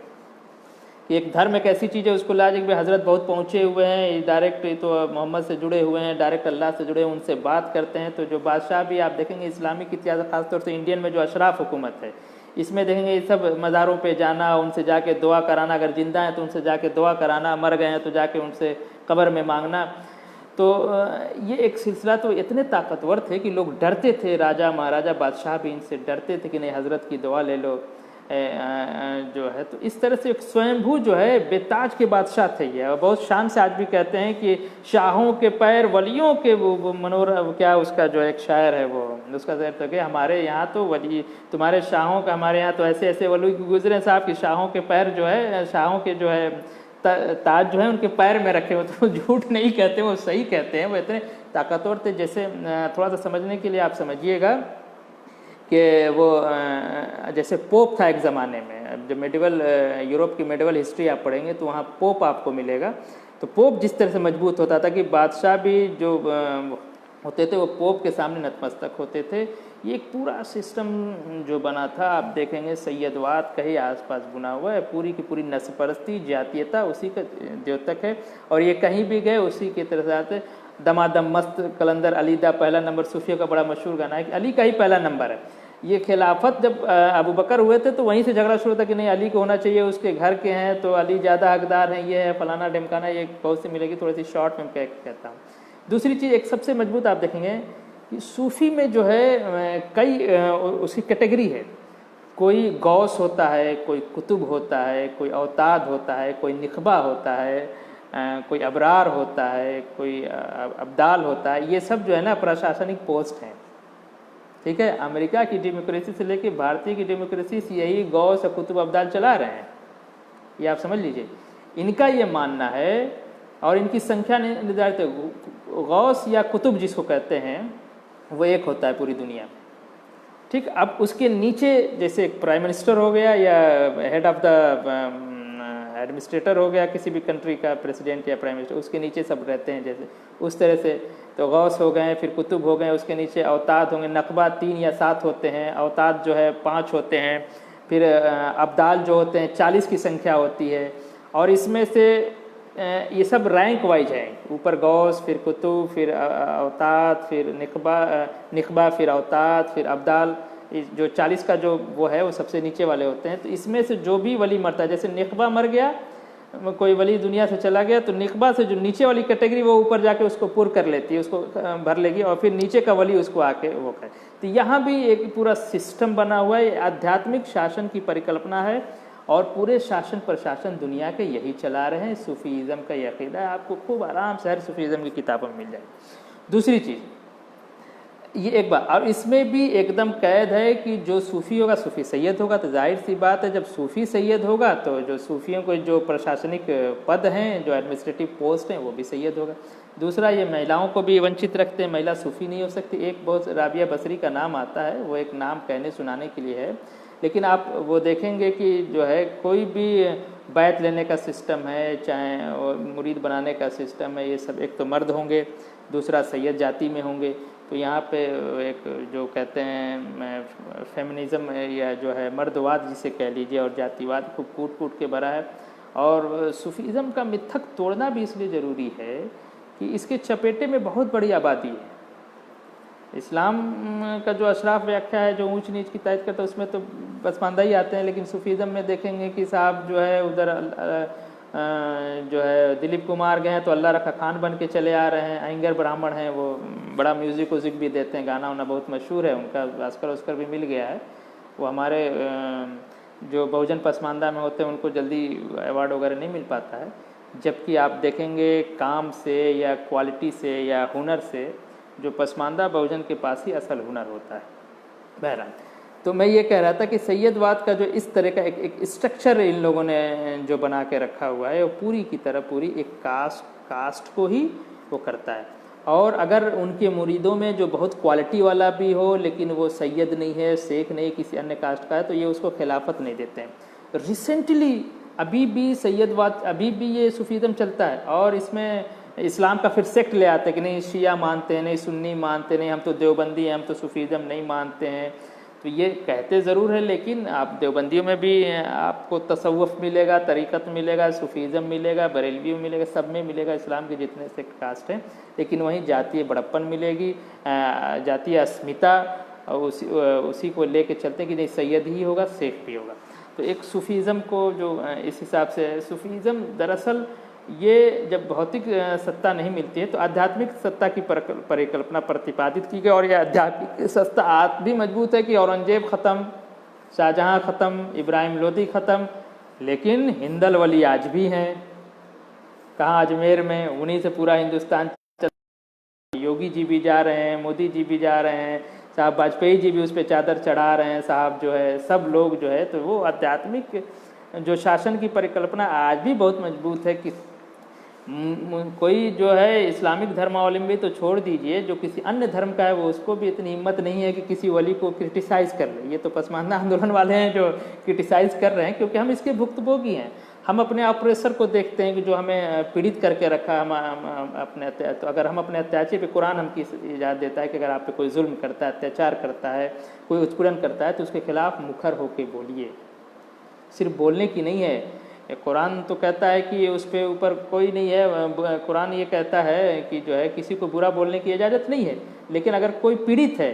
कि एक धर्म एक ऐसी चीज़ है, उसको लाज कि हज़रत बहुत पहुँचे हुए हैं, डायरेक्ट तो मोहम्मद से जुड़े हुए हैं, डायरेक्ट अल्लाह से जुड़े हैं, उनसे बात करते हैं। तो जो बादशाह भी आप देखेंगे इस्लामिक इतिहास, ख़ासतौर से इंडियन में जो अशराफ हुकूमत है, इसमें देखेंगे ये सब मज़ारों पे जाना, उनसे जाके दुआ कराना, अगर जिंदा हैं तो उनसे जाके दुआ कराना, मर गए हैं तो जाके उनसे कब्र में मांगना। तो ये एक सिलसिला तो इतने ताकतवर थे कि लोग डरते थे, राजा महाराजा बादशाह भी इनसे डरते थे कि नहीं हज़रत की दुआ ले लो जो है। तो इस तरह से एक स्वयंभू जो है बेताज के बादशाह थे ये, और बहुत शान से आज भी कहते हैं कि शाहों के पैर वलियों के वो मनोरा क्या उसका जो एक शायर है वो उसका शायर तो कि हमारे यहाँ तो वली, तुम्हारे शाहों का हमारे यहाँ तो ऐसे ऐसे वली गुजरे साहब कि शाहों के पैर जो है, शाहों के जो है ताज जो है उनके पैर में रखे हो। तो झूठ नहीं कहते, वो सही कहते हैं, वो इतने ताकतवर थे। जैसे थोड़ा सा समझने के लिए आप समझिएगा कि वो जैसे पोप था एक ज़माने में, जब मेडिवल यूरोप की मेडिवल हिस्ट्री आप पढ़ेंगे तो वहाँ पोप आपको मिलेगा। तो पोप जिस तरह से मजबूत होता था कि बादशाह भी जो होते थे वो पोप के सामने नतमस्तक होते थे। ये एक पूरा सिस्टम जो बना था आप देखेंगे सैयदवाद का ही आसपास बुना हुआ है। पूरी की पूरी नस्ल परस्ती, जातीयता उसी का द्योतक है। और ये कहीं भी गए उसी की तरह से आते। दमादम मस्त कलंदर अली दा पहला नंबर, सूफियों का बड़ा मशहूर गाना है कि अली का ही पहला नंबर है। ये खिलाफत जब अबू बकर हुए थे तो वहीं से झगड़ा शुरू था कि नहीं अली को होना चाहिए, उसके घर के हैं तो अली ज़्यादा हकदार हैं, ये है फलाना ढिमकाना। ये बहुत सी मिलेगी, थोड़ी सी शॉर्ट में कहता हूँ। दूसरी चीज़ एक सबसे मजबूत आप देखेंगे कि सूफ़ी में जो है कई उसकी कैटेगरी है। कोई गौस होता है, कोई कुतुब होता है, कोई औताद होता है, कोई निखबा होता है, कोई अबरार होता है, कोई अब्दाल होता है। ये सब जो है ना प्रशासनिक पोस्ट हैं। ठीक है, अमेरिका की डेमोक्रेसी से लेके भारतीय की डेमोक्रेसी से यही गौस और कुतुब अब्दाल चला रहे हैं, ये आप समझ लीजिए। इनका ये मानना है और इनकी संख्या निर्धारित है। गौस या कुतुब जिसको कहते हैं वो एक होता है पूरी दुनिया में। ठीक, अब उसके नीचे जैसे प्राइम मिनिस्टर हो गया या हेड ऑफ द एडमिनिस्ट्रेटर हो गया किसी भी कंट्री का, प्रेसिडेंट या प्राइम मिनिस्टर, उसके नीचे सब रहते हैं जैसे उस तरह से। तो गौस हो गए, फिर कुतुब हो गए, उसके नीचे औताद होंगे। नकबा 3 या 7 होते हैं, औताद जो है 5 होते हैं, फिर अब्दाल जो होते हैं 40 की संख्या होती है। और इसमें से ये सब रैंक वाइज है, ऊपर गौस, फिर कुतुब, फिर अवताद, फिर निकबा, फिर अवताद, फिर अब्दाल। जो 40 का जो वो है वो सबसे नीचे वाले होते हैं। तो इसमें से जो भी वली मरता है, जैसे निकबा मर गया, कोई वली दुनिया से चला गया, तो निकबा से जो नीचे वाली कैटेगरी वो ऊपर जाके उसको पुर कर लेती है, उसको भर लेगी, और फिर नीचे का वली उसको आके वो करे। तो यहाँ भी एक पूरा सिस्टम बना हुआ है, आध्यात्मिक शासन की परिकल्पना है, और पूरे शासन प्रशासन दुनिया के यही चला रहे हैं। सूफीज़म का ये अक़ीदा है, आपको खूब आराम से हर सूफीज़म की किताबों में मिल जाएगी। दूसरी चीज़ ये एक बात, और इसमें भी एकदम कैद है कि जो सूफ़ी होगा सूफ़ी सैयद होगा। तो जाहिर सी बात है, जब सूफ़ी सैयद होगा तो जो सूफ़ियों को जो प्रशासनिक पद हैं, जो एडमिनिस्ट्रेटिव पोस्ट हैं, वो भी सैयद होगा। दूसरा, ये महिलाओं को भी वंचित रखते हैं, महिला सूफ़ी नहीं हो सकती। एक बहुत राबिया बसरी का नाम आता है, वो एक नाम कहने सुनाने के लिए है, लेकिन आप वो देखेंगे कि जो है कोई भी बैत लेने का सिस्टम है, चाहे मुरीद बनाने का सिस्टम है, ये सब एक तो मर्द होंगे, दूसरा सैयद जाति में होंगे। तो यहाँ पे एक जो कहते हैं फेमिनिज़म या जो है मर्दवाद जिसे कह लीजिए, और जातिवाद खूब कूट कूट के भरा है। और सूफीज़म का मिथक तोड़ना भी इसलिए ज़रूरी है कि इसके चपेटे में बहुत बड़ी आबादी है। इस्लाम का जो अशराफ व्याख्या है, जो ऊंच नीच की तायद करता है, उसमें तो पसमानदा ही आते हैं, लेकिन सूफीज़म में देखेंगे कि साहब जो है उधर जो है दिलीप कुमार गए हैं तो अल्लाह रखा खान बन के चले आ रहे हैं। अयंगर ब्राह्मण हैं, वो बड़ा म्यूज़िक व्यूज़िक भी देते हैं, गाना वाना बहुत मशहूर है उनका, ऑस्कर भी मिल गया है। वो हमारे जो बहुजन पसमानदा में होते हैं उनको जल्दी अवार्ड वगैरह नहीं मिल पाता है। जबकि आप देखेंगे काम से या क्वालिटी से या हुनर से जो पसमानदा बहुजन के पास ही असल हुनर होता है। बहरहाल, तो मैं ये कह रहा था कि सैयदवाद का जो इस तरह का एक स्ट्रक्चर इन लोगों ने जो बना के रखा हुआ है, वो पूरी की तरह पूरी एक कास्ट को ही वो करता है। और अगर उनके मुरीदों में जो बहुत क्वालिटी वाला भी हो, लेकिन वो सैयद नहीं है, शेख नहीं, किसी अन्य कास्ट का है, तो ये उसको खिलाफत नहीं देते हैं। रिसेंटली अभी भी सैयदवाद, अभी भी ये सूफीज़म चलता है, और इसमें इस्लाम का फिर सेक्ट ले आते हैं कि नहीं शिया मानते हैं, नहीं सुन्नी मानते, नहीं हम तो देवबंदी हैं, हम तो सूफीज़म नहीं मानते हैं। तो ये कहते ज़रूर है, लेकिन आप देवबंदियों में भी आपको तसव्वुफ़ मिलेगा, तरीक़त मिलेगा, सूफीज़म मिलेगा, बरेलवी में मिलेगा, सब में मिलेगा, इस्लाम के जितने से कास्ट हैं। लेकिन वहीं जातीय बड़प्पन मिलेगी, जातीय अस्मिता, उसी को लेके चलते हैं कि नहीं सैयद ही होगा, शेख भी होगा। तो एक सूफीज़म को जो इस हिसाब से, सूफीज़म दरअसल ये जब भौतिक सत्ता नहीं मिलती है तो आध्यात्मिक सत्ता की परिकल्पना प्रतिपादित की गई। और यह आध्यात्मिक सत्ता आज भी मजबूत है कि औरंगजेब ख़त्म, शाहजहाँ ख़त्म, इब्राहिम लोदी ख़त्म, लेकिन हिंदल वली आज भी हैं। कहाँ? अजमेर में, उन्हीं से पूरा हिंदुस्तान चल। योगी जी भी जा रहे हैं, मोदी जी भी जा रहे हैं, साहब वाजपेयी जी भी उस पर चादर चढ़ा रहे हैं, साहब जो है सब लोग जो है। तो वो आध्यात्मिक जो शासन की परिकल्पना आज भी बहुत मजबूत है कि कोई जो है इस्लामिक धर्मावलंबी तो छोड़ दीजिए, जो किसी अन्य धर्म का है वो उसको भी इतनी हिम्मत नहीं है कि किसी वली को क्रिटिसाइज़ कर ले। ये तो पसमानदा आंदोलन वाले हैं जो क्रिटिसाइज़ कर रहे हैं, क्योंकि हम इसके भुक्तभोगी हैं। हम अपने ऑपरेसर को देखते हैं कि जो हमें पीड़ित करके रखा, हम अपने तो अगर हम अपने अत्याचार पे, कुरान हमकी इजाज़त देता है कि अगर आप पे कोई जुल्म करता है, अत्याचार करता है, कोई उत्पीड़न करता है, तो उसके खिलाफ मुखर होकर बोलिए। सिर्फ बोलने की नहीं है, कुरान तो कहता है कि उस पे ऊपर कोई नहीं है। कुरान ये कहता है कि जो है किसी को बुरा बोलने की इजाज़त नहीं है, लेकिन अगर कोई पीड़ित है,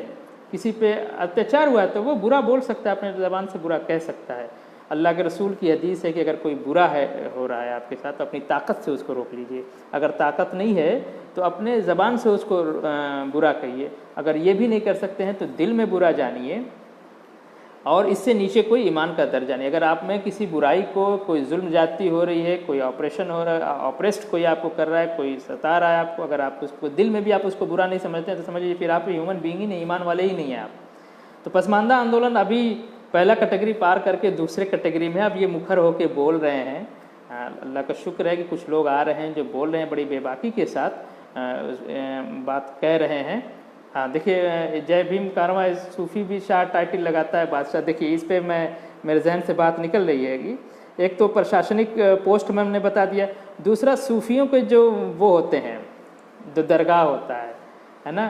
किसी पे अत्याचार हुआ है, तो वो बुरा बोल सकता है, अपने ज़बान से बुरा कह सकता है। अल्लाह के रसूल की हदीस है कि अगर कोई बुरा है हो रहा है आपके साथ, तो अपनी ताकत से उसको रोक लीजिए। अगर ताकत नहीं है तो अपने ज़बान से उसको बुरा कहिए। अगर ये भी नहीं कर सकते हैं तो दिल में बुरा जानिए, और इससे नीचे कोई ईमान का दर्जा नहीं। अगर आप में किसी बुराई को, कोई जुल्म जाती हो रही है, कोई ऑपरेशन हो रहा है, ऑपरेस्ट कोई आपको कर रहा है, कोई सता रहा है आपको, अगर आप उसको दिल में भी आप उसको बुरा नहीं समझते हैं, तो समझिए फिर आप ह्यूमन बीइंग ही नहीं, ईमान वाले ही नहीं हैं आप। तो पसमानदा आंदोलन अभी पहला कैटेगरी पार करके दूसरे कैटेगरी में अब ये मुखर होकर बोल रहे हैं। अल्लाह का शुक्र है कि कुछ लोग आ रहे हैं जो बोल रहे हैं, बड़ी बेबाकी के साथ बात कह रहे हैं। हाँ, देखिए जय भीम कारवां सूफ़ी भी शाह टाइटल लगाता है बादशाह। देखिए इस पे मेरे जहन से बात निकल रही है कि एक तो प्रशासनिक पोस्ट में हमने बता दिया, दूसरा सूफ़ियों के जो वो होते हैं, जो दरगाह होता है ना,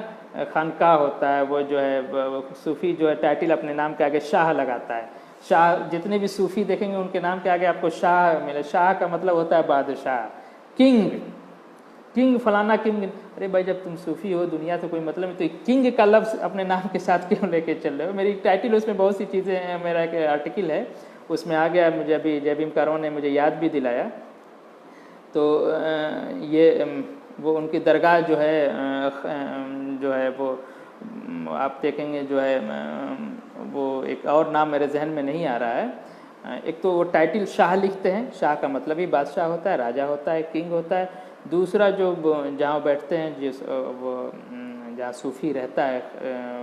खानका होता है, वो जो है सूफ़ी जो है टाइटल अपने नाम के आगे शाह लगाता है। शाह, जितने भी सूफ़ी देखेंगे उनके नाम के आगे आपको शाह मिले। शाह का मतलब होता है बादशाह। किंग, किंग फलाना किंग। अरे भाई जब तुम सूफी हो, दुनिया से कोई मतलब नहीं, तो किंग का लफ्ज़ अपने नाम के साथ क्यों लेके चल रहे हो? मेरी टाइटल उसमें बहुत सी चीज़ें हैं, मेरा एक आर्टिकल है उसमें आ गया, मुझे अभी जय भीम कारवां ने मुझे याद भी दिलाया। तो ये वो उनकी दरगाह जो है वो आप देखेंगे जो है वो एक और नाम मेरे जहन में नहीं आ रहा है। एक तो वो टाइटल शाह लिखते हैं, शाह का मतलब ही बादशाह होता है, राजा होता है, किंग होता है। दूसरा जो जहाँ बैठते हैं जिस वो जहाँ सूफी रहता है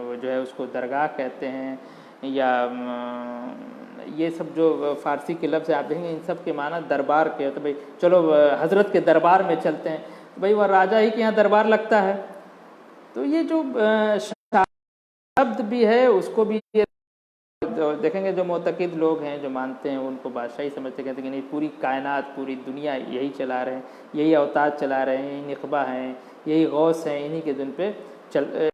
वो जो है उसको दरगाह कहते हैं, या ये सब जो फारसी के लफ्ज़ आप देखेंगे इन सब के माना दरबार के। तो भाई चलो हज़रत के दरबार में चलते हैं, तो भाई वह राजा ही के यहाँ दरबार लगता है। तो ये जो शब्द भी है उसको भी देखेंगे, जो मोतक़िद लोग हैं जो मानते हैं उनको बादशाही समझते, कहते हैं कि नहीं पूरी कायनात पूरी दुनिया यही चला रहे हैं, यही अवतार चला रहे हैं, यही निकबा हैं, यही गौस हैं, इन्हीं के दिन पे चल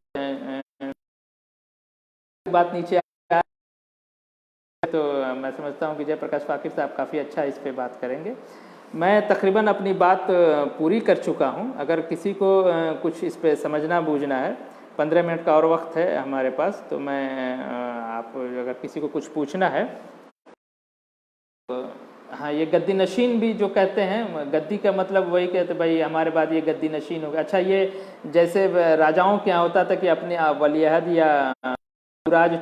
बात नीचे आ, तो मैं समझता हूँ कि जयप्रकाश फाकिर साहब काफ़ी अच्छा इस पे बात करेंगे। मैं तकरीबन अपनी बात पूरी कर चुका हूँ। अगर किसी को कुछ इस पे समझना बूझना है, 15 मिनट का और वक्त है हमारे पास, तो मैं आप अगर किसी को कुछ पूछना है तो हाँ, ये गद्दी नशीन भी जो कहते हैं, गद्दी का मतलब वही कहते भाई हमारे बाद ये गद्दी नशीन होगा। अच्छा, ये जैसे राजाओं के यहाँ होता था कि अपने वलीअहद या युवराज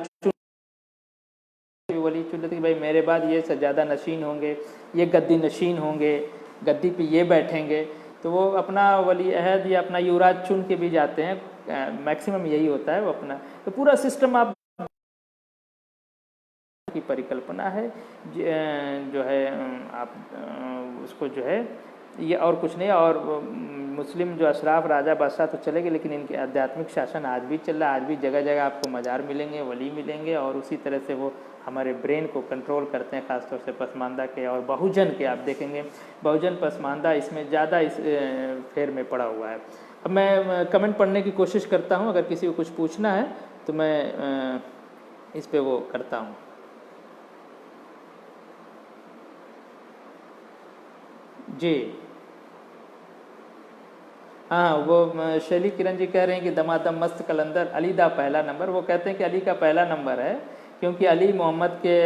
वली चुन लेते कि भाई मेरे बाद ये सज्जादा नशीन होंगे, ये गद्दी नशीन होंगे, गद्दी पे ये बैठेंगे, तो वो अपना वली अहद या अपना युवराज चुन के भी जाते हैं। मैक्सिमम यही होता है वो अपना, तो पूरा सिस्टम आप की परिकल्पना है जो है आप उसको जो है ये और कुछ नहीं। और मुस्लिम जो अशराफ राजा बादशाह तो चलेंगे, लेकिन इनके आध्यात्मिक शासन आज भी चल रहा है। आज भी जगह जगह आपको मज़ार मिलेंगे, वली मिलेंगे, और उसी तरह से वो हमारे ब्रेन को कंट्रोल करते हैं, ख़ासतौर से पसमानदा के और बहुजन के। आप देखेंगे बहुजन पसमानदा इसमें ज़्यादा इस फेर में पड़ा हुआ है। अब मैं कमेंट पढ़ने की कोशिश करता हूँ, अगर किसी को कुछ पूछना है तो मैं इस पे वो करता हूँ। जी हाँ, वो शैली किरण जी कह रहे हैं कि दमादम मस्त कलंदर अली दा पहला नंबर। वो कहते हैं कि अली का पहला नंबर है क्योंकि अली मोहम्मद के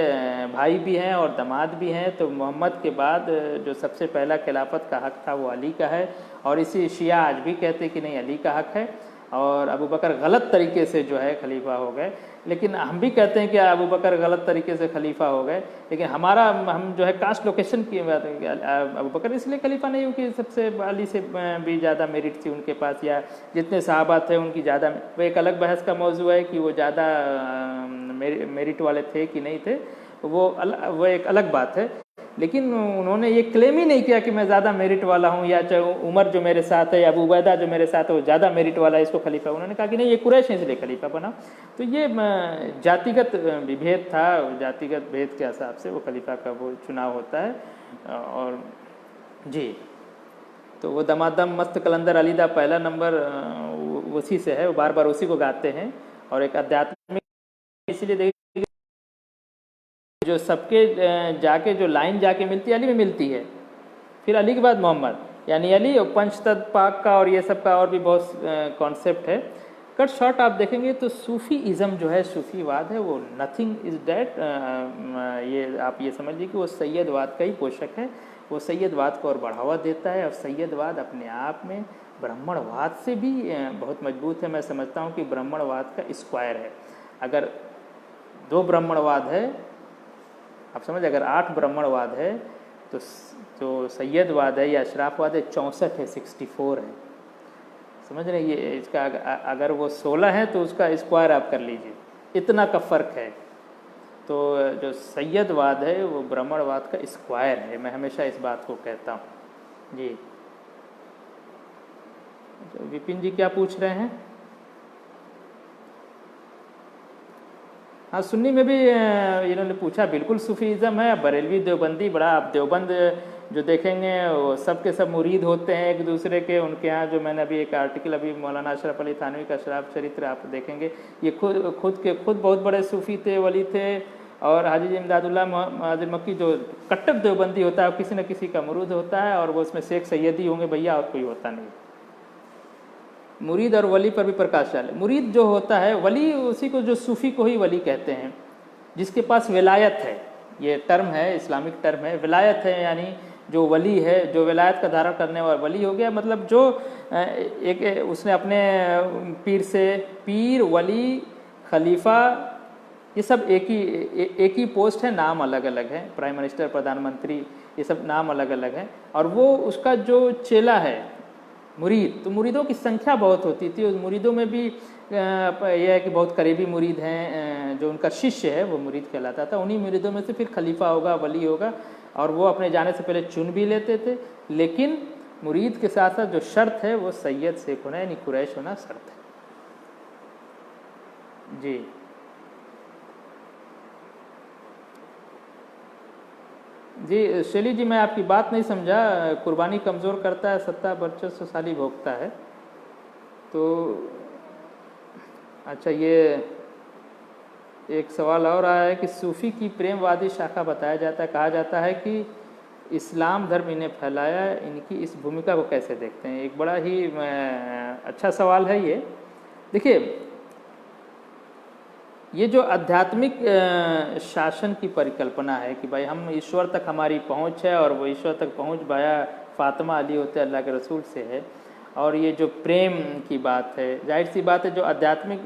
भाई भी हैं और दामाद भी हैं, तो मोहम्मद के बाद जो सबसे पहला खिलाफत का हक़ था वो अली का है। और इसी शिया आज भी कहते हैं कि नहीं अली का हक़ है, और अबू बकर गलत तरीके से जो है खलीफा हो गए। लेकिन हम भी कहते हैं कि अबू बकर गलत तरीके से खलीफा हो गए, लेकिन हम जो है कास्ट लोकेशन की बात है कि अबू बकर इसलिए खलीफा नहीं क्योंकि सबसे अली से भी ज़्यादा मेरिट थी उनके पास, या जितने सहाबा थे उनकी ज़्यादा। वो एक अलग बहस का मौजू है कि वो ज़्यादा मेरिट वाले थे कि नहीं थे, वो एक अलग बात है। लेकिन उन्होंने ये क्लेम ही नहीं किया कि मैं ज़्यादा मेरिट वाला हूँ, या चाहे उमर जो मेरे साथ है या अबू उबैदा जो मेरे साथ है वो ज़्यादा मेरिट वाला है, इसको खलीफा। उन्होंने कहा कि नहीं ये कुरैश है इसलिए खलीफा बना। तो ये जातिगत विभेद था, जातिगत भेद के हिसाब से वो खलीफा का वो चुनाव होता है। और जी, तो वो दमादम मस्त कलंदर अली दा पहला नंबर उसी से है, वो बार बार उसी को गाते हैं। और एक आध्यात्मिक इसलिए देखिए जो सबके जाके जो लाइन जाके मिलती है अली में मिलती है, फिर अली के बाद मोहम्मद, यानी अली और पंचतत्व पाक का और ये सब का और भी बहुत कॉन्सेप्ट है। कट शॉर्ट आप देखेंगे तो सूफ़ी इज़म जो है, सूफ़ीवाद है, वो नथिंग इज़ डैट, ये आप ये समझिए कि वो सैयदवाद का ही पोषक है। वो सैयदवाद को और बढ़ावा देता है, और सैयदवाद अपने आप में ब्राह्मणवाद से भी बहुत मजबूत है। मैं समझता हूँ कि ब्राह्मणवाद का स्क्वायर है। अगर 2 ब्राह्मणवाद है, आप समझ, अगर 8 ब्राह्मणवाद है तो सैयदवाद है या अशराफवाद है 64 है, 64 है। समझ रहे, ये इसका अगर वो 16 है तो उसका स्क्वायर आप कर लीजिए, इतना का फ़र्क है। तो जो सैयदवाद है वो ब्राह्मणवाद का स्क्वायर है, मैं हमेशा इस बात को कहता हूँ। जी विपिन जी क्या पूछ रहे हैं? हाँ, सुन्नी में भी इन्होंने पूछा, बिल्कुल सूफीज़म है। बरेलवी देवबंदी बड़ा, आप देवबंद जो देखेंगे वो सब के सब मुरीद होते हैं एक दूसरे के। उनके यहाँ जो मैंने अभी एक आर्टिकल अभी मौलाना अशरफ अली थानवी का शराब चरित्र आप देखेंगे, ये खुद बहुत बड़े सूफ़ी थे, वली थे, और हाजी इमदादुल्लाह मुहाजिर मक्की जो कट्टर देवबंदी होता है, किसी न किसी का मुरीद होता है, और वो उसमें शेख सैयदी होंगे भैया, और कोई होता नहीं। मुरीद और वली पर भी प्रकाश डाले। मुरीद जो होता है, वली उसी को जो सूफ़ी को ही वली कहते हैं, जिसके पास विलायत है। ये टर्म है, इस्लामिक टर्म है, विलायत है, यानी जो वली है, जो विलायत का धारण करने वाला वली हो गया। मतलब जो एक उसने अपने पीर से, पीर, वली, खलीफा, ये सब एक ही पोस्ट है, नाम अलग अलग है। प्राइम मिनिस्टर, प्रधानमंत्री, ये सब नाम अलग अलग है। और वो उसका जो चेला है मुरीद, तो मुरीदों की संख्या बहुत होती थी। उस मुरीदों में भी यह है कि बहुत करीबी मुरीद हैं, जो उनका शिष्य है वो मुरीद कहलाता था। उन्हीं मुरीदों में से फिर खलीफा होगा, वली होगा, और वो अपने जाने से पहले चुन भी लेते थे। लेकिन मुरीद के साथ साथ जो शर्त है वो सैयद शेख होना, यानी कुरैश होना शर्त है। जी जी शैली जी, मैं आपकी बात नहीं समझा। कुर्बानी कमज़ोर करता है, सत्ता वर्चस्वशाली भोगता है। तो अच्छा, ये एक सवाल और आया है कि सूफ़ी की प्रेमवादी शाखा बताया जाता है, कहा जाता है कि इस्लाम धर्म इन्हें फैलाया, इनकी इस भूमिका को कैसे देखते हैं? एक बड़ा ही अच्छा सवाल है ये। देखिए, ये जो आध्यात्मिक शासन की परिकल्पना है कि भाई हम ईश्वर तक हमारी पहुंच है, और वो ईश्वर तक पहुंच भाया फातिमा अली होते अल्लाह के रसूल से है, और ये जो प्रेम की बात है, जाहिर सी बात है, जो आध्यात्मिक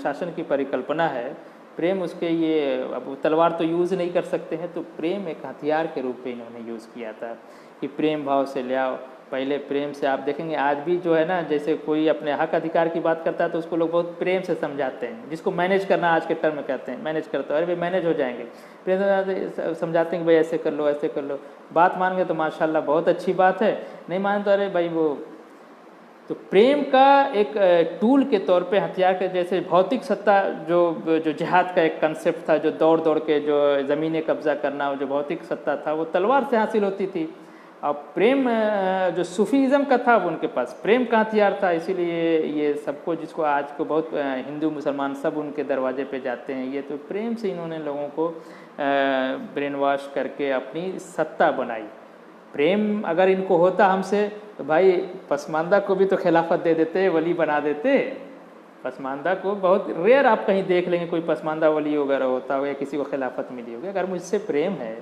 शासन की परिकल्पना है, प्रेम उसके, ये अब तलवार तो यूज़ नहीं कर सकते हैं, तो प्रेम एक हथियार के रूप में इन्होंने यूज़ किया था कि प्रेम भाव से ले आओ। पहले प्रेम से, आप देखेंगे आज भी जो है ना, जैसे कोई अपने हक अधिकार की बात करता है तो उसको लोग बहुत प्रेम से समझाते हैं, जिसको मैनेज करना आज के टर्म में कहते हैं, मैनेज करता है, अरे भाई मैनेज हो जाएंगे, प्रेम से समझाते हैं कि भाई ऐसे कर लो, ऐसे कर लो। बात मान गए तो माशाल्लाह बहुत अच्छी बात है, नहीं मान तो अरे भाई वो। तो प्रेम का एक टूल के तौर पे, हथियार के जैसे भौतिक सत्ता, जो जिहाद का एक कंसेप्ट था, जो दौड़ दौड़ के जो ज़मीनें कब्जा करना, जो भौतिक सत्ता था, वो तलवार से हासिल होती थी। और प्रेम, जो सूफीज़म का था, वो उनके पास प्रेम का हथियार था। इसीलिए ये सबको, जिसको आज को बहुत हिंदू मुसलमान सब उनके दरवाजे पे जाते हैं, ये तो प्रेम से इन्होंने लोगों को ब्रेन वॉश करके अपनी सत्ता बनाई। प्रेम अगर इनको होता हमसे, तो भाई पसमानदा को भी तो खिलाफत दे देते, वली बना देते। पसमानदा को बहुत रेयर आप कहीं देख लेंगे कोई पसमानदा वली वगैरह होता हो, या किसी को खिलाफत मिली होगी। अगर मुझसे प्रेम है,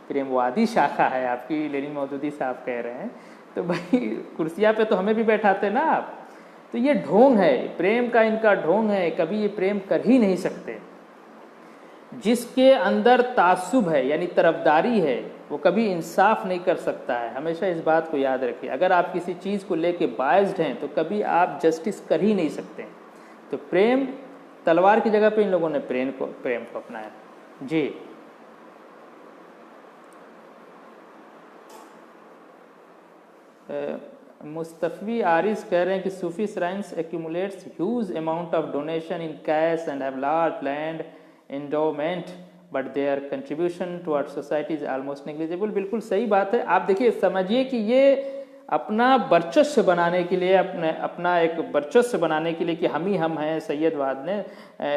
प्रेमवादी शाखा है आपकी, लेनिन मौदूदी साहब कह रहे हैं, तो भाई कुर्सियाँ पे तो हमें भी बैठाते ना आप। तो ये ढोंग है, प्रेम का इनका ढोंग है, कभी ये प्रेम कर ही नहीं सकते। जिसके अंदर तासुब है, यानी तरफदारी है, वो कभी इंसाफ नहीं कर सकता है। हमेशा इस बात को याद रखिए। अगर आप किसी चीज़ को लेके बायस्ड हैं, तो कभी आप जस्टिस कर ही नहीं सकते। तो प्रेम, तलवार की जगह पे इन लोगों ने प्रेम को अपनाया। जी मुस्तफ़ी आरिस कह रहे हैं कि Sufi shrines accumulates huge amount of donation in cash and have large land endowment, but their contribution toward society is almost negligible. बिल्कुल सही बात है। आप देखिए, समझिए कि ये अपना वर्चस्व बनाने के लिए, अपना एक वर्चस्व बनाने के लिए कि हम ही हम हैं, सैयदवाद ने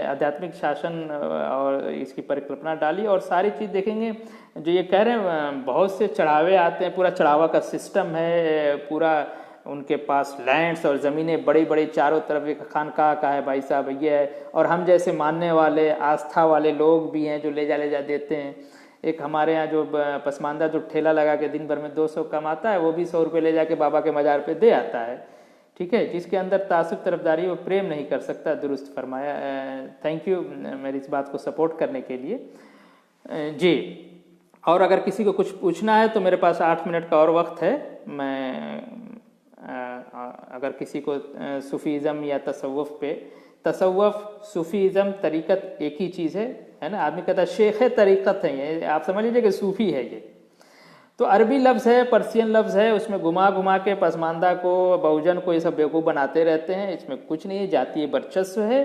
आध्यात्मिक शासन और इसकी परिकल्पना डाली। और सारी चीज़ देखेंगे, जो ये कह रहे हैं बहुत से चढ़ावे आते हैं, पूरा चढ़ावा का सिस्टम है, पूरा उनके पास लैंड्स और ज़मीनें बड़ी बड़ी चारों तरफ, एक खानकाह का है भाई साहब ये है। और हम जैसे मानने वाले, आस्था वाले लोग भी हैं जो ले जा देते हैं। एक हमारे यहाँ जो पसमानदा जो ठेला लगा के दिन भर में 200 कमाता है, वो भी 100 रुपये ले जाके बाबा के मज़ार पे दे आता है। ठीक है, जिसके अंदर तासुब तरफदारी, वो प्रेम नहीं कर सकता। दुरुस्त फरमाया, थैंक यू मेरी इस बात को सपोर्ट करने के लिए। जी, और अगर किसी को कुछ पूछना है तो मेरे पास 8 मिनट का और वक्त है। मैं अगर किसी को सूफीज़म या तसव्वुफ़ पे, तसव्वुफ़, सूफीज़म, तरीक़त एक ही चीज़ है ना। आदमी कहता है शेख है, तरीक़त है, ये आप समझ लीजिए कि सूफ़ी है ये। तो अरबी लफ्ज़ है, पर्सियन लफ्ज़ है, उसमें घुमा घुमा के पसमानदा को, बहुजन को ये सब बेवकूफ़ बनाते रहते हैं। इसमें कुछ नहीं है, जातीय वर्चस्व है।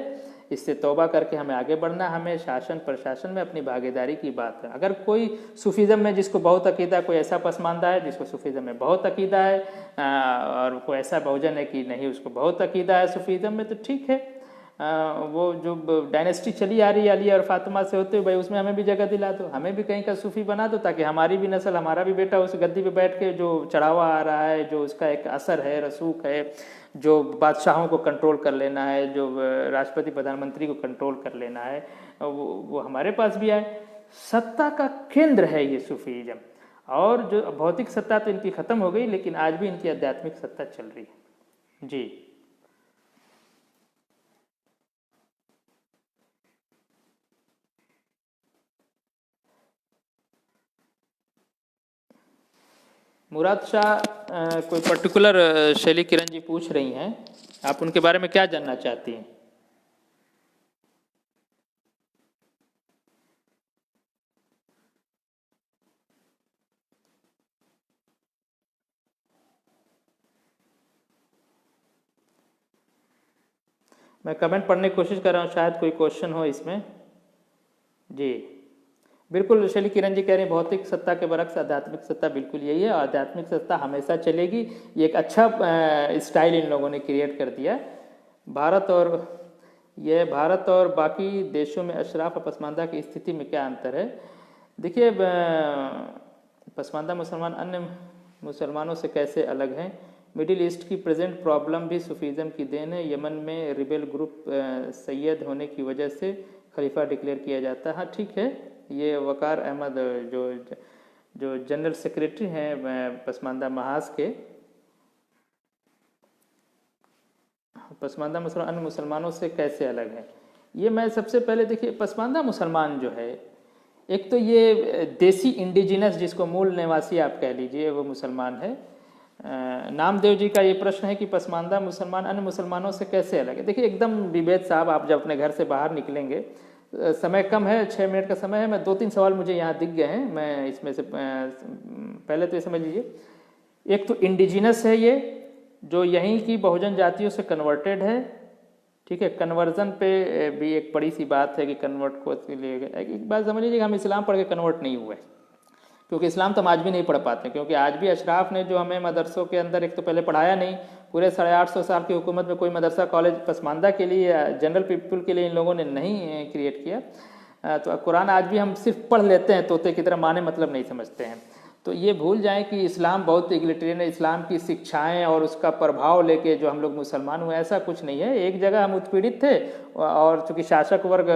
इससे तौबा करके हमें आगे बढ़ना, हमें शासन प्रशासन में अपनी भागीदारी की बात है। अगर कोई सूफीज़म में जिसको बहुत अकीदा, कोई ऐसा पसमानदा है जिसको सूफीज़म में बहुत अकीदा है, और कोई ऐसा बहुजन है कि नहीं उसको बहुत अकीदा है सूफीज़म में, तो ठीक है, वो जो डायनेस्टी चली आ रही है अली और फातिमा से होते हुए, भाई उसमें हमें भी जगह दिला दो, हमें भी कहीं का सूफी बना दो, ताकि हमारी भी नस्ल, हमारा भी बेटा उस गद्दी पे बैठ के जो चढ़ावा आ रहा है, जो उसका एक असर है, रसूख है, जो बादशाहों को कंट्रोल कर लेना है, जो राष्ट्रपति प्रधानमंत्री को कंट्रोल कर लेना है, वो हमारे पास भी आए। सत्ता का केंद्र है ये सूफीज़म। और जो भौतिक सत्ता तो इनकी ख़त्म हो गई, लेकिन आज भी इनकी आध्यात्मिक सत्ता चल रही है। जी, मुराद शाह कोई पर्टिकुलर शैली किरण जी पूछ रही हैं, आप उनके बारे में क्या जानना चाहती हैं? मैं कमेंट पढ़ने की कोशिश कर रहा हूँ, शायद कोई क्वेश्चन हो इसमें। जी बिल्कुल, शैली किरण जी कह रहे हैं भौतिक सत्ता के बरक्स आध्यात्मिक सत्ता बिल्कुल यही है, आध्यात्मिक सत्ता हमेशा चलेगी। ये एक अच्छा स्टाइल इन लोगों ने क्रिएट कर दिया। भारत और बाकी देशों में अशराफ और पसमानदा की स्थिति में क्या अंतर है? देखिए, पसमानदा मुसलमान अन्य मुसलमानों से कैसे अलग हैं? मिडिल ईस्ट की प्रेजेंट प्रॉब्लम भी सूफीज़म की देन है। यमन में रिबेल ग्रुप सैयद होने की वजह से खलीफा डिक्लेयर किया जाता है। हाँ ठीक है, ये वकार अहमद जो जनरल सेक्रेटरी हैं पसमानदा महाज के, पसमानदा मुसलमान अन्य मुसलमानों से कैसे अलग है, ये मैं सबसे पहले देखिए, पसमानदा मुसलमान जो है, एक तो ये देसी इंडिजिनस जिसको मूल निवासी आप कह लीजिए, वो मुसलमान है। नामदेव जी का ये प्रश्न है कि पसमानदा मुसलमान अन्य मुसलमानों से कैसे अलग है। देखिए एकदम विवेक साहब, आप जब अपने घर से बाहर निकलेंगे, समय कम है, 6 मिनट का समय है, मैं 2-3 सवाल मुझे यहाँ दिख गए हैं, मैं इसमें से पहले तो ये समझ लीजिए, एक तो इंडिजिनस है ये, जो यहीं की बहुजन जातियों से कन्वर्टेड है। ठीक है, कन्वर्जन पे भी एक बड़ी सी बात है कि कन्वर्ट को लिए एक बात समझ लीजिए, हम इस्लाम पढ़ के कन्वर्ट नहीं हुए, क्योंकि इस्लाम तो हम आज भी नहीं पढ़ पाते, क्योंकि आज भी अशराफ ने जो हमें मदरसों के अंदर एक तो पहले पढ़ाया नहीं, पूरे 850 साल की हुकूमत में कोई मदरसा कॉलेज पसमानदा के लिए, जनरल पीपल के लिए इन लोगों ने नहीं क्रिएट किया। तो कुरान आज भी हम सिर्फ पढ़ लेते हैं, तोते की तरह माने मतलब नहीं समझते हैं। तो ये भूल जाएं कि इस्लाम बहुत इग्लिटेरियन है, इस्लाम की शिक्षाएं और उसका प्रभाव लेके जो हम लोग मुसलमान हुए, ऐसा कुछ नहीं है। एक जगह हम उत्पीड़ित थे, और चूंकि शासक वर्ग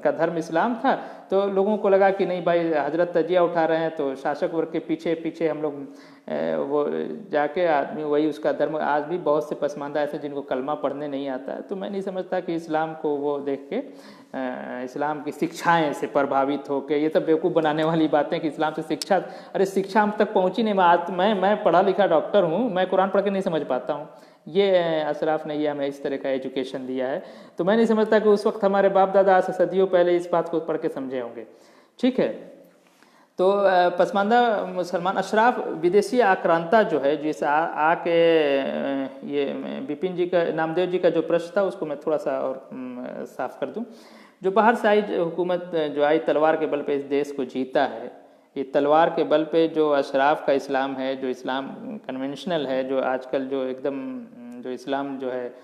का धर्म इस्लाम था, तो लोगों को लगा कि नहीं भाई हजरत तजिया उठा रहे हैं, तो शासक वर्ग के पीछे पीछे हम लोग वो जाके आदमी वही उसका धर्म। आज भी बहुत से पसमानदा ऐसे जिनको कलमा पढ़ने नहीं आता है, तो मैं नहीं समझता कि इस्लाम को वो देख के इस्लाम की शिक्षाएं से प्रभावित होकर, ये सब बेवकूफ़ बनाने वाली बातें कि इस्लाम से शिक्षा, अरे शिक्षा हम तक पहुंची नहीं। मैं पढ़ा लिखा डॉक्टर हूँ, मैं कुरान पढ़ के नहीं समझ पाता हूँ। ये अशराफ ने ये हमें इस तरह का एजुकेशन दिया है, तो मैं नहीं समझता कि उस वक्त हमारे बाप दादा से सदियों पहले इस बात को पढ़ के समझे होंगे। ठीक है, तो पसमानदा मुसलमान अशराफ विदेशी आक्रांता जो है, जिस आके ये विपिन जी का, नामदेव जी का जो प्रश्न था उसको मैं थोड़ा सा और साफ कर दूं। जो बाहर से आई हुकूमत जो आई तलवार के बल पे इस देश को जीता है, ये तलवार के बल पे जो अशराफ का इस्लाम है, जो इस्लाम कन्वेंशनल है, जो आजकल जो एकदम जो इस्लाम जो है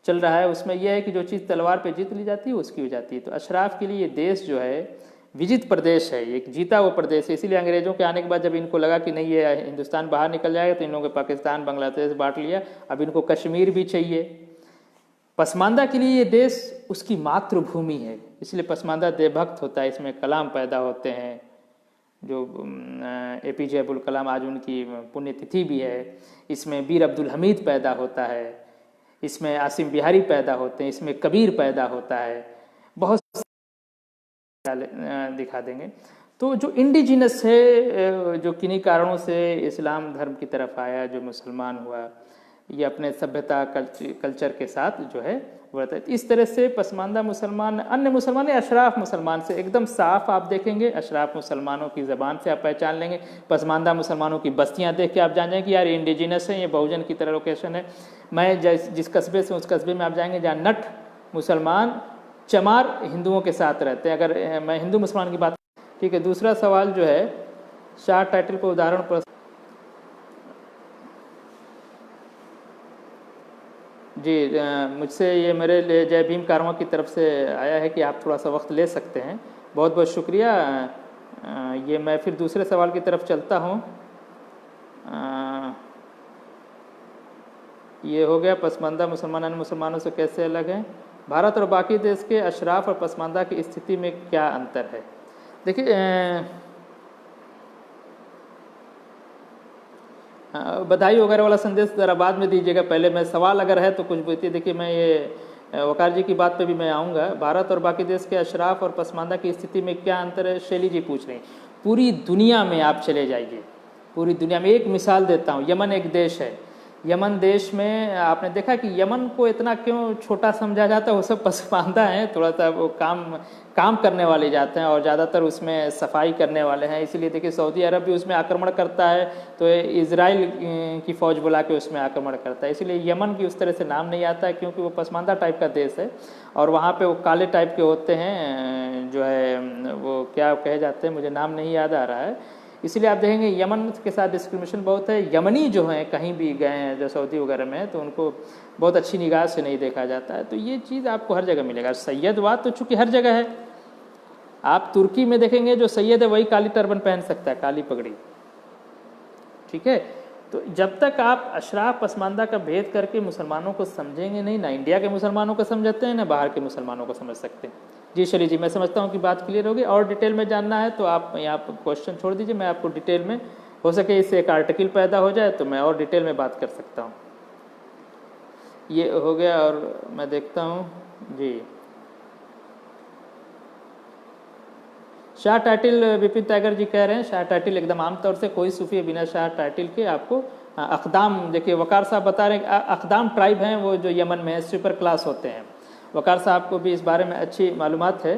चल रहा है, उसमें यह है कि जो चीज़ तलवार पे जीत ली जाती है उसकी हो जाती है। तो अशराफ के लिए ये देश जो है विजित प्रदेश है, एक जीता हुआ प्रदेश है। इसीलिए अंग्रेजों के आने के बाद जब इनको लगा कि नहीं ये हिंदुस्तान बाहर निकल जाएगा, तो इन लोगों ने पाकिस्तान बांग्लादेश बांट लिया, अब इनको कश्मीर भी चाहिए। पसमानदा के लिए ये देश उसकी मातृभूमि है, इसलिए पसमानदा देवभक्त होता है। इसमें कलाम पैदा होते हैं, जो APJ अब्दुल कलाम, आज उनकी पुण्यतिथि भी है। इसमें वीर अब्दुल हमीद पैदा होता है, इसमें आसिम बिहारी पैदा होते हैं, इसमें कबीर पैदा होता है, बहुत दिखा देंगे। तो जो इंडिजिनस है, जो किन्हीं कारणों से इस्लाम धर्म की तरफ आया, जो मुसलमान हुआ, ये अपने सभ्यता कल्चर के साथ जो है बढ़ता है। इस तरह से पसमानदा मुसलमान अन्य मुसलमान अशराफ मुसलमान से एकदम साफ आप देखेंगे। अशराफ मुसलमानों की ज़बान से आप पहचान लेंगे, पसमानदा मुसलमानों की बस्तियां देख के आप जान जाएंगे कि यार इंडिजिनस है, ये बहुजन की तरह लोकेशन है। मैं जिस कस्बे से उस कस्बे में आप जाएंगे जहाँ नट मुसलमान चमार हिंदुओं के साथ रहते हैं। अगर मैं हिंदू मुसलमान की बात, ठीक है। दूसरा सवाल जो है, शाह टाइटल को उदाहरण पर, जी, मुझसे ये मेरे लिए जय भीम कारवां की तरफ से आया है कि आप थोड़ा सा वक्त ले सकते हैं। बहुत बहुत शुक्रिया। ये मैं फिर दूसरे सवाल की तरफ चलता हूँ। ये हो गया पसमानदा मुसलमान अन्य मुसलमानों से कैसे अलग हैं। भारत और बाकी देश के अशराफ और पसमानदा की स्थिति में क्या अंतर है। देखिए, बधाई वगैरह वाला संदेश ज़रा बाद में दीजिएगा, पहले मैं सवाल अगर है तो कुछ बोलती। देखिए, मैं ये वकार जी की बात पे भी मैं आऊँगा। भारत और बाकी देश के अशराफ और पसमानदा की स्थिति में क्या अंतर है, शैली जी पूछ रही हैं। पूरी दुनिया में आप चले जाइए, पूरी दुनिया में। एक मिसाल देता हूँ, यमन एक देश है। यमन देश में आपने देखा कि यमन को इतना क्यों छोटा समझा जाता है, वो सब पसमानदा हैं, थोड़ा सा वो काम करने वाले जाते हैं और ज़्यादातर उसमें सफाई करने वाले हैं। इसीलिए देखिए, सऊदी अरब भी उसमें आक्रमण करता है तो इजराइल की फ़ौज बुला के उसमें आक्रमण करता है। इसलिए यमन की उस तरह से नाम नहीं आता है, क्योंकि वो पसमानदा टाइप का देश है और वहाँ पे वो काले टाइप के होते हैं, जो है वो क्या कहे जाते हैं, मुझे नाम नहीं याद आ रहा है। इसलिए आप देखेंगे यमन के साथ डिस्क्रिमिनेशन बहुत है। यमनी जो हैं कहीं भी गए हैं, जो सऊदी वगैरह में है, तो उनको बहुत अच्छी निगाह से नहीं देखा जाता है। तो ये चीज़ आपको हर जगह मिलेगा। सैयदवाद तो चूँकि हर जगह है। आप तुर्की में देखेंगे जो सैयद है वही काली टर्बन पहन सकता है, काली पगड़ी, ठीक है। तो जब तक आप अशराफ पसमानदा का भेद करके मुसलमानों को समझेंगे नहीं, ना इंडिया के मुसलमानों को समझते हैं, ना बाहर के मुसलमानों को समझ सकते हैं। जी शरी जी, मैं समझता हूँ कि बात क्लियर होगी। और डिटेल में जानना है तो आप यहाँ पर क्वेश्चन छोड़ दीजिए, मैं आपको डिटेल में, हो सके इससे एक आर्टिकल पैदा हो जाए तो मैं और डिटेल में बात कर सकता हूँ। ये हो गया। और मैं देखता हूँ जी, शाह टाइटिल विपिन टाइगर जी कह रहे हैं, शाह टाइटिल एकदम आमतौर से कोई सूफी बिना शाह टाइटिल के आपको अकदाम, देखिए वकार साहब बता रहे हैं अकदाम ट्राइब हैं वो जो यमन में है, सुपर क्लास होते हैं। वकार साहब को भी इस बारे में अच्छी मालूमात है।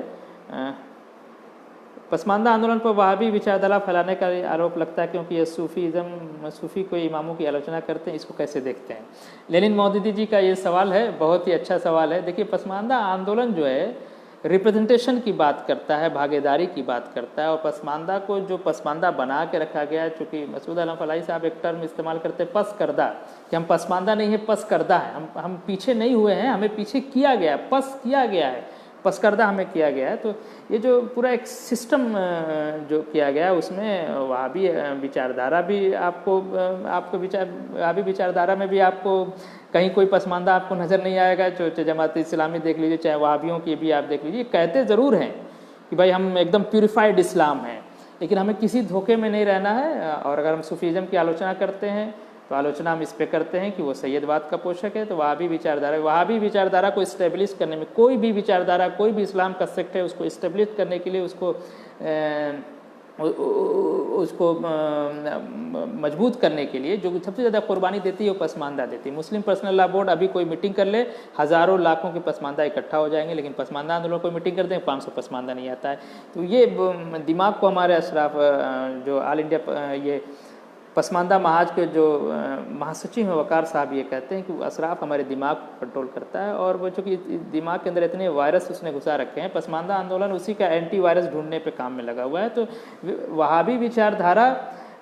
पसमानदा आंदोलन पर वहाबी विचारधारा फैलाने का आरोप लगता है, क्योंकि ये सूफी कोई इमामों की आलोचना करते हैं, इसको कैसे देखते हैं। लेनिन मौदूदी जी का ये सवाल है, बहुत ही अच्छा सवाल है। देखिए, पसमानदा आंदोलन जो है रिप्रेजेंटेशन की बात करता है, भागीदारी की बात करता है, और पसमानदा को जो पसमानदा बना के रखा गया है, चूँकि मसूद आलम फलाही साहब एक टर्म इस्तेमाल करते हैं पस करदा, कि हम पसमानदा नहीं है, पस करदा है। हम पीछे नहीं हुए हैं, हमें पीछे किया गया, पस किया गया है, पसकर्दा हमें किया गया है। तो ये जो पूरा एक सिस्टम जो किया गया है, उसमें वहाबी विचारधारा भी आपको वहाबी विचारधारा में भी आपको कहीं कोई पसमानदा आपको नज़र नहीं आएगा। जो जमात इस्लामी देख लीजिए, चाहे वहाबियों की भी आप देख लीजिए, कहते ज़रूर हैं कि भाई हम एकदम प्यूरिफाइड इस्लाम हैं, लेकिन हमें किसी धोखे में नहीं रहना है। और अगर हम सूफीज़म की आलोचना करते हैं तो आलोचना हम इस पे करते हैं कि वो सैयदवाद का पोषक है। तो वहाबी विचारधारा को इस्टेब्लिश करने में, कोई भी विचारधारा, कोई भी इस्लाम का सेक्ट है, उसको इस्टेब्लिश करने के लिए, उसको मजबूत करने के लिए जो सबसे ज़्यादा कुर्बानी देती है वो पसमानदा देती है। मुस्लिम पर्सनल लॉ बोर्ड अभी कोई मीटिंग कर ले, हज़ारों लाखों के पसमानदा इकट्ठा हो जाएंगे, लेकिन पसमानदा आंदोलन कोई मीटिंग कर दें 500 पसमानदा नहीं आता है। तो ये दिमाग को हमारे अशराफ जो ऑल इंडिया ये पसमानदा महाज के जो महासचिव हैं वकार साहब ये कहते हैं कि अशराफ हमारे दिमाग को कंट्रोल करता है, और वो चूँकि दिमाग के अंदर इतने वायरस उसने घुसा रखे हैं, पसमानदा आंदोलन उसी का एंटी वायरस ढूंढने पे काम में लगा हुआ है। तो वहाबी विचारधारा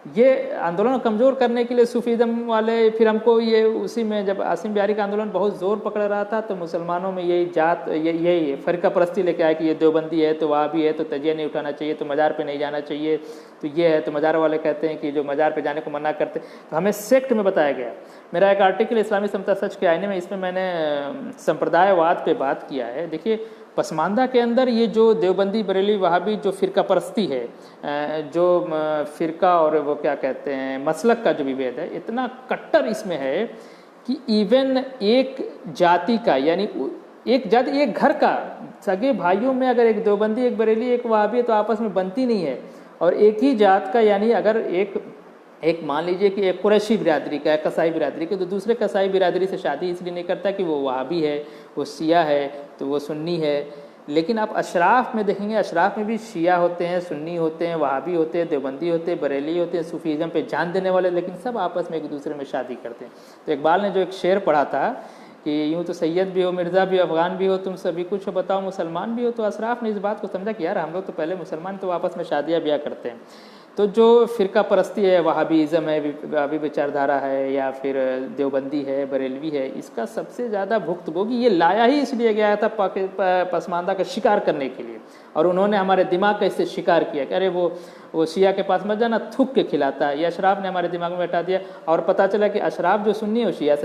ये आंदोलन कमज़ोर करने के लिए सूफीज़म वाले, फिर हमको ये उसी में जब आसिम बिहारी का आंदोलन बहुत ज़ोर पकड़ रहा था तो मुसलमानों में यही फ़िरका परस्ती लेके आए कि ये देवबंदी है तो वहाबी है तो तजिया नहीं उठाना चाहिए, तो मज़ार पे नहीं जाना चाहिए, तो ये है। तो मज़ार वाले कहते हैं कि जो मज़ार पे जाने को मना करते, तो हमें सेक्ट में बताया गया। मेरा एक आर्टिकल इस्लामी समता सच के आईने में, इसमें मैंने संप्रदायवाद पे बात किया है। देखिए, पसमानदा के अंदर ये जो देवबंदी बरेली वहाबी जो फ़िरका परस्ती है, जो फ़िरका और वो क्या कहते हैं मसलक का जो विभेद है, इतना कट्टर इसमें है कि इवन एक जाति का, यानी एक जाति एक घर का, सगे भाइयों में अगर एक देवबंदी, एक बरेली, एक वहाबी है तो आपस में बनती नहीं है। और एक ही जात का, यानी अगर एक मान लीजिए कि एक कुरैशी बिरादरी का है, कसाई बिरादरी का, तो दूसरे कसाई बिरादरी से शादी इसलिए नहीं करता कि वो वहाबी है, वो शिया है, तो वो सुन्नी है। लेकिन आप अशराफ में देखेंगे, अशराफ में भी शिया होते हैं, सुन्नी होते हैं, वहाबी होते हैं, देवबंदी होते हैं, बरेली होते हैं, सूफीज़म पे जान देने वाले, लेकिन सब आपस में एक दूसरे में शादी करते हैं। तो इकबाल ने जो एक शेर पढ़ा था कि यूँ तो सैयद भी हो, मिर्ज़ा भी, अफ़गान भी हो, तुम सभी कुछ हो, बताओ मुसलमान भी हो। तो अशराफ ने इस बात को समझा कि यार हम लोग तो पहले मुसलमान, तो आपस में शादियाँ ब्याह करते हैं। तो जो फ़िरका परस्ती है, वहाबीज़म है, वहाबी विचारधारा है, या फिर देवबंदी है, बरेलवी है, इसका सबसे ज़्यादा भुक्तभोगी ये लाया ही इसलिए गया था पसमानदा का शिकार करने के लिए, और उन्होंने हमारे दिमाग का इससे शिकार किया कि अरे वो शिया के पास मत जाना, थूक के खिलाता है। ये अशराफ ने हमारे दिमाग में बैठा दिया, और पता चला कि अशराफ जो सुन्नी है वो शिया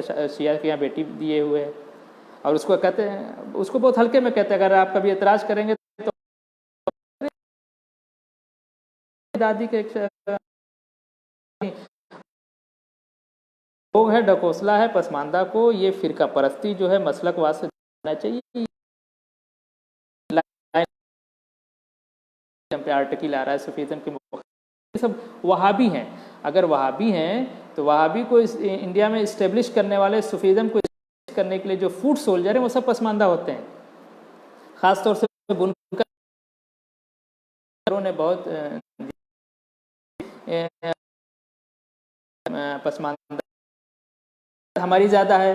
के यहाँ बेटी दिए हुए है, और उसको कहते हैं, उसको बहुत हल्के में कहते हैं, अगर आप कभी एतराज़ करेंगे तो दादी के लोग है, ढकोसला है पसमानदा को, ये फिरका परस्ती जो है मसलकवाद से होना चाहिए। पे आर्टिकल आ रहा है सूफीज़म के, ये सब वहाबी हैं। अगर वहाबी हैं तो वहाबी को इंडिया में इस्टेब्लिश करने वाले, सूफीज़म को करने के लिए जो फूट सोल्जर हैं वो सब पसमानदा होते हैं। ख़ासतौर से बुनकरों ने बहुत पसमानदा, हमारी ज़्यादा है,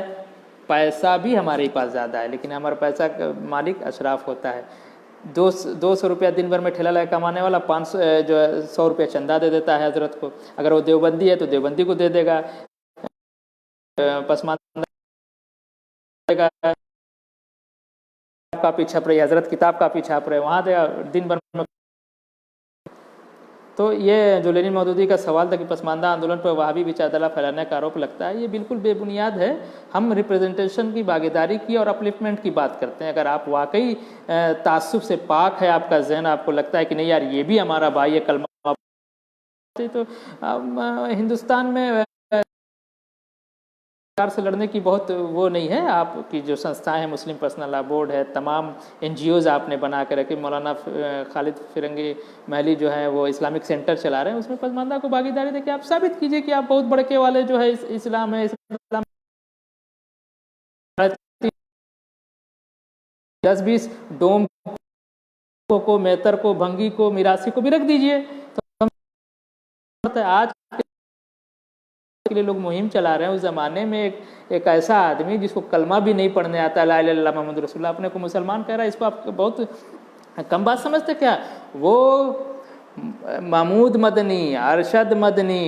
पैसा भी हमारे पास ज़्यादा है, लेकिन हमारा पैसा का मालिक अशराफ होता है। 200 रुपया दिन भर में ठेला लगा कमाने वाला 500 जो 100 रुपया चंदा दे देता है हजरत को। अगर वो देवबंदी है तो देवबंदी को दे देगा, पसमानदा कापी छप रही, हजरत किताब कापी छाप रहे, वहाँ देगा दिन भर में। तो ये जो लेनिन मौदूदी का सवाल था कि पसमानदा आंदोलन पर वहाबी विचारधारा फैलाने का आरोप लगता है, ये बिल्कुल बेबुनियाद है। हम रिप्रेजेंटेशन की, भागीदारी की और अपलिफ्टमेंट की बात करते हैं। अगर आप वाकई तासुब से पाक है आपका जहन, आपको लगता है कि नहीं यार ये भी हमारा भाई है, कलमा, तो हिंदुस्तान में से लड़ने की बहुत वो नहीं है। आपकी जो संस्थाएं हैं, मुस्लिम पर्सनल लॉ बोर्ड है, तमाम NGOs आपने बना के रखे, मौलाना खालिद फिरंगी महली जो है वो इस्लामिक सेंटर चला रहे हैं, उसमें पसमानदा को भागीदारी देके आप साबित कीजिए कि आप बहुत बड़के वाले जो है इस्लाम है। 10-20 डोम को, मेहतर को, भंगी को, मिरासी को भी रख दीजिए। तो आज के लिए लोग मुहिम चला रहे हैं। उस ज़माने में एक ऐसा आदमी जिसको कलमा भी नहीं पढ़ने आता, ला इलाहा इल्लल्लाह मुहम्मद रसूलुल्लाह, अपने को मुसलमान कह रहा है, इसको आप बहुत कम बात समझते क्या? वो महमूद मदनी, अरशद मदनी,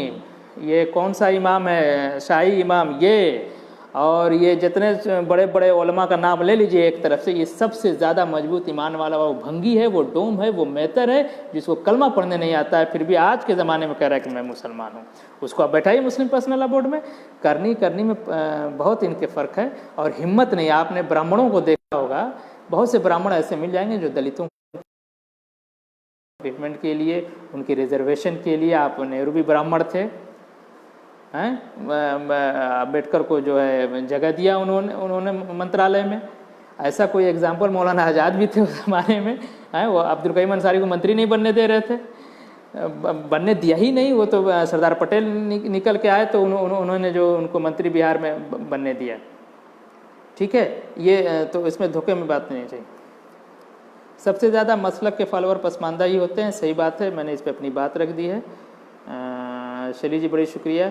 ये कौन सा इमाम है, शाही इमाम, ये और ये जितने बड़े बड़े उलमा का नाम ले लीजिए एक तरफ से, ये सबसे ज़्यादा मजबूत ईमान वाला वो भंगी है, वो डोम है, वो मेहतर है, जिसको कलमा पढ़ने नहीं आता है, फिर भी आज के ज़माने में कह रहा है कि मैं मुसलमान हूँ। उसको आप बैठाइए मुस्लिम पर्सनल लॉ बोर्ड में। करनी में बहुत इनके फ़र्क है, और हिम्मत नहीं। आपने ब्राह्मणों को देखा होगा, बहुत से ब्राह्मण ऐसे मिल जाएंगे जो दलितों ट्रीटमेंट के लिए, उनकी रिजर्वेशन के लिए, आप नेहरू भी ब्राह्मण थे हैं, अम्बेडकर को जो है जगह दिया उन्होंने मंत्रालय में। ऐसा कोई एग्जाम्पल मौलाना आज़ाद भी थे उस ज़माने में, हैं, वो अब्दुल करीम अंसारी को मंत्री नहीं बनने दे रहे थे, बनने दिया ही नहीं। वो तो सरदार पटेल निकल के आए तो उन्होंने जो उनको मंत्री बिहार में बनने दिया। ठीक है, ये तो इसमें धोखे में बात नहीं चाहिए। सबसे ज़्यादा मसलक के फॉलोअर पसमानदा ही होते हैं, सही बात है, मैंने इस पर अपनी बात रख दी है। शली जी बड़ी शुक्रिया।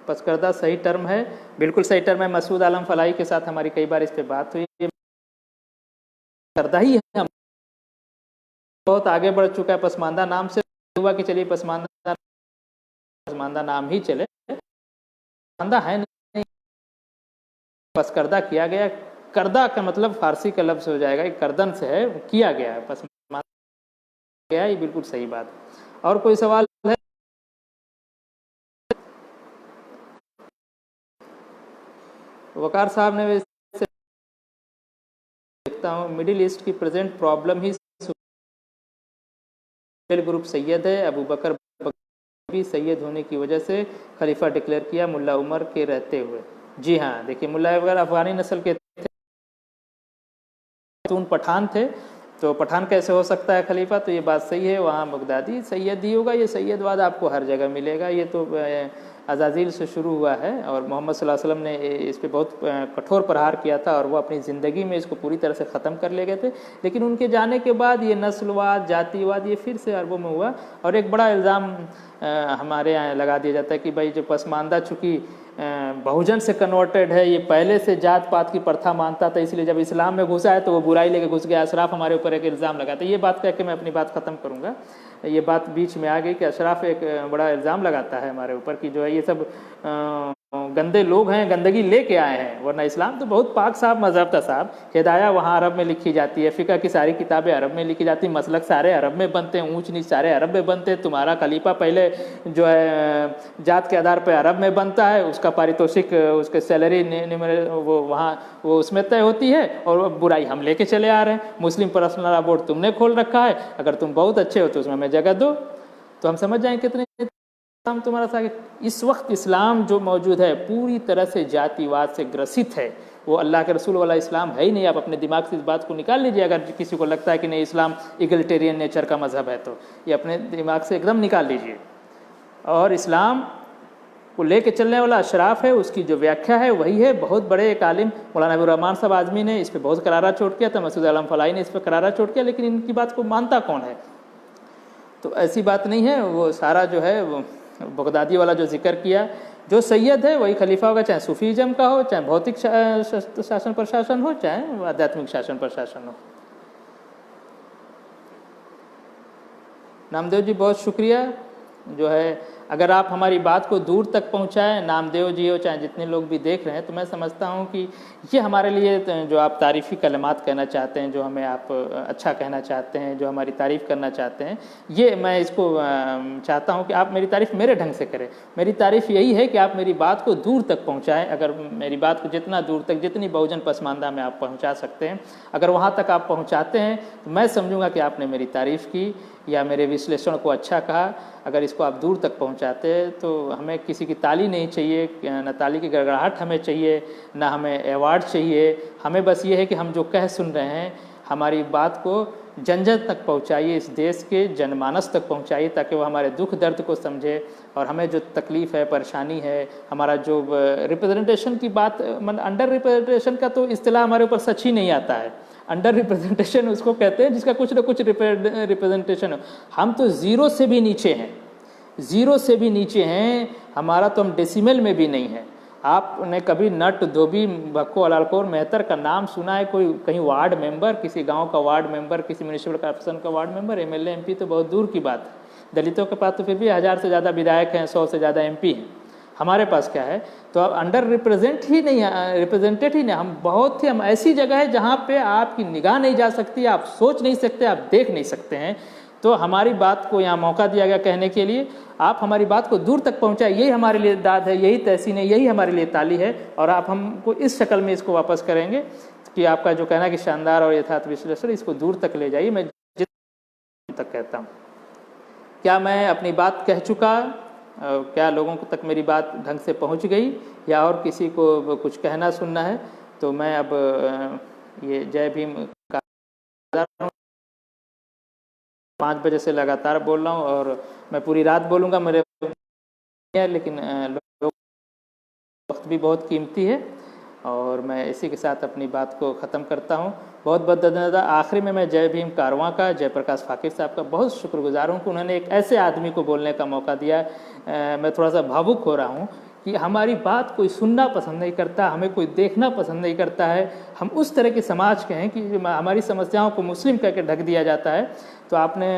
पसकर्दा सही टर्म है, बिल्कुल सही टर्म है। मसूद आलम फलाही के साथ हमारी कई बार इस पर बात हुई, करदा ही है, बहुत आगे बढ़ चुका है। पसमानदा नाम से हुआ कि चलिए पसमानदा नाम ही चले, पसमानदा है नहीं, पसकर्दा किया गया। करदा का मतलब फारसी का लफ्ज़ हो जाएगा, करदन से है, किया गया है, पसमानदा गया, ये बिल्कुल सही बात। और कोई सवाल है? वकार साहब ने देखता हूँ मिडिल ईस्ट की प्रेजेंट प्रॉब्लम ही ग्रुप सैयद है, अबू बकर भी सैयद होने की वजह से खलीफा डिक्लेयर किया मुल्ला उमर के रहते हुए। जी हाँ, देखिए मुल्ला उमर अफगानी नस्ल के थे, पठान थे, तो पठान कैसे हो सकता है खलीफा? तो ये बात सही है, वहाँ बगदादी सैयद ही होगा। ये सैयदवाद आपको हर जगह मिलेगा, ये तो अज़ाज़ील से शुरू हुआ है, और मोहम्मद सल्लल्लाहु अलैहि वसल्लम ने इस पर बहुत कठोर प्रहार किया था, और वो अपनी ज़िंदगी में इसको पूरी तरह से ख़त्म कर ले गए थे। लेकिन उनके जाने के बाद ये नस्लवाद, जातिवाद, ये फिर से अरबों में हुआ। और एक बड़ा इल्ज़ाम हमारे यहाँ लगा दिया जाता है कि भाई जो पसमानदा, चूँकि बहुजन से कन्वर्टेड है, ये पहले से जात पात की प्रथा मानता था, इसलिए जब इस्लाम में घुसा है तो वो बुराई लेके घुस गया। अशराफ हमारे ऊपर एक इल्ज़ाम लगाता है। ये बात कह के मैं अपनी बात ख़त्म करूँगा। ये बात बीच में आ गई कि अशराफ एक बड़ा इल्ज़ाम लगाता है हमारे ऊपर कि जो है ये सब गंदे लोग हैं, गंदगी लेके आए हैं, वरना इस्लाम तो बहुत पाक साहब मज़हब था साहब। हिदाया वहाँ अरब में लिखी जाती है, फ़िक़ह की सारी किताबें अरब में लिखी जाती हैं, मसलक सारे अरब में बनते हैं, ऊंच नीच सारे अरब में बनते हैं। तुम्हारा खलीफा पहले जो है जात के आधार पर अरब में बनता है, उसका पारितोषिक, उसके सैलरी वो वहाँ वो उसमें तय होती है, और बुराई हम लेके चले आ रहे हैं। मुस्लिम पर्सनल बोर्ड तुमने खोल रखा है, अगर तुम बहुत अच्छे हो तो उसमें हमें जगह दो, तो हम समझ जाएँ कितने इस्लाम तुम्हारा साथ। इस वक्त इस्लाम जो मौजूद है पूरी तरह से जातिवाद से ग्रसित है, वो अल्लाह के रसूल वाला इस्लाम है ही नहीं। आप अपने दिमाग से इस बात को निकाल लीजिए, अगर किसी को लगता है कि नहीं इस्लाम इगलिटेरियन नेचर का मज़हब है तो ये अपने दिमाग से एकदम निकाल लीजिए। और इस्लाम को लेके चलने वाला अशराफ है, उसकी जो व्याख्या है वही है। बहुत बड़े एक आलिम मौलाना अबू रहमान साहब आज़मी ने इस पर बहुत करारा चोट किया था, मसूद आलम फलाई ने इस पर करारा चोट किया, लेकिन इनकी बात को मानता कौन है? तो ऐसी बात नहीं है। वो सारा जो है वो बगदादी वाला जो जिक्र किया, जो सैयद है वही खलीफा होगा, चाहे सूफीज़म का हो, चाहे भौतिक शासन प्रशासन हो, चाहे आध्यात्मिक शासन प्रशासन हो। नामदेव जी बहुत शुक्रिया। जो है अगर आप हमारी बात को दूर तक पहुंचाएं, नामदेव जी हो चाहे जितने लोग भी देख रहे हैं, तो मैं समझता हूं कि ये हमारे लिए जो आप तारीफ़ी कलमात कहना चाहते हैं, जो हमें आप अच्छा कहना चाहते हैं, जो हमारी तारीफ़ करना चाहते हैं, ये मैं इसको चाहता हूं कि आप मेरी तारीफ़ मेरे ढंग से करें। मेरी तारीफ़ यही है कि आप मेरी बात को दूर तक पहुँचाएँ। अगर मेरी बात को जितना दूर तक, जितनी बहुजन पसमानदा में आप पहुँचा सकते हैं, अगर वहाँ तक आप पहुँचाते हैं तो मैं समझूंगा कि आपने मेरी तारीफ़ की या मेरे विश्लेषण को अच्छा कहा। अगर इसको आप दूर तक पहुंचाते हैं तो हमें किसी की ताली नहीं चाहिए, न ताली की गड़गड़ाहट हमें चाहिए, ना हमें अवार्ड चाहिए। हमें बस ये है कि हम जो कह सुन रहे हैं, हमारी बात को जन जन तक पहुंचाइए, इस देश के जनमानस तक पहुंचाइए, ताकि वो हमारे दुख दर्द को समझे और हमें जो तकलीफ़ है, परेशानी है, हमारा जो रिप्रेजेंटेशन की बात, मतलब अंडर रिप्रेजेंटेशन का तो इस्तिलाह हमारे ऊपर सच ही नहीं आता है। अंडर रिप्रेजेंटेशन उसको कहते हैं जिसका कुछ ना कुछ रिप्रेजेंटेशन हो। हम तो ज़ीरो से भी नीचे हैं, ज़ीरो से भी नीचे हैं। हमारा तो हम डेसिमल में भी नहीं है। आपने कभी नट, धोबी, भक्को, अलालकोर, मेहतर का नाम सुना है? कोई कहीं वार्ड मेंबर, किसी गांव का वार्ड मेंबर, किसी म्यूनिसिपल कॉर्पोरेशन का वार्ड मेंबर, एमएलए, एमपी तो बहुत दूर की बात है। दलितों के पास तो फिर भी 1000 से ज़्यादा विधायक हैं, 100 से ज़्यादा एमपी हैं। हमारे पास क्या है? तो अब अंडर रिप्रेजेंटेड ही नहीं। हम बहुत ही, हम ऐसी जगह है जहाँ पे आपकी निगाह नहीं जा सकती, आप सोच नहीं सकते, आप देख नहीं सकते हैं। तो हमारी बात को यहाँ मौका दिया गया कहने के लिए। आप हमारी बात को दूर तक पहुँचाए, यही हमारे लिए दाद है, यही तहसीन है, यही हमारे लिए ताली है। और आप हमको इस शक्ल में इसको वापस करेंगे कि आपका जो कहना कि शानदार और यथार्थ विश्लेषण, इसको दूर तक ले जाइए। मैं जितना तक कहता हूँ, क्या मैं अपनी बात कह चुका? क्या लोगों तक मेरी बात ढंग से पहुंच गई, या और किसी को कुछ कहना सुनना है? तो मैं अब ये जय भीम का 5 बजे से लगातार बोल रहा हूँ, और मैं पूरी रात बोलूँगा, मेरे लेकिन वक्त भी बहुत कीमती है। और मैं इसी के साथ अपनी बात को ख़त्म करता हूँ। बहुत बहुत धन्यवाद। आखिरी में मैं जय भीम कारवां का, जयप्रकाश फाकिर साहब का बहुत शुक्रगुजार हूँ कि उन्होंने एक ऐसे आदमी को बोलने का मौका दिया। मैं थोड़ा सा भावुक हो रहा हूँ कि हमारी बात कोई सुनना पसंद नहीं करता, हमें कोई देखना पसंद नहीं करता है। हम उस तरह के समाज के हैं कि हमारी समस्याओं को मुस्लिम करके ढक दिया जाता है। तो आपने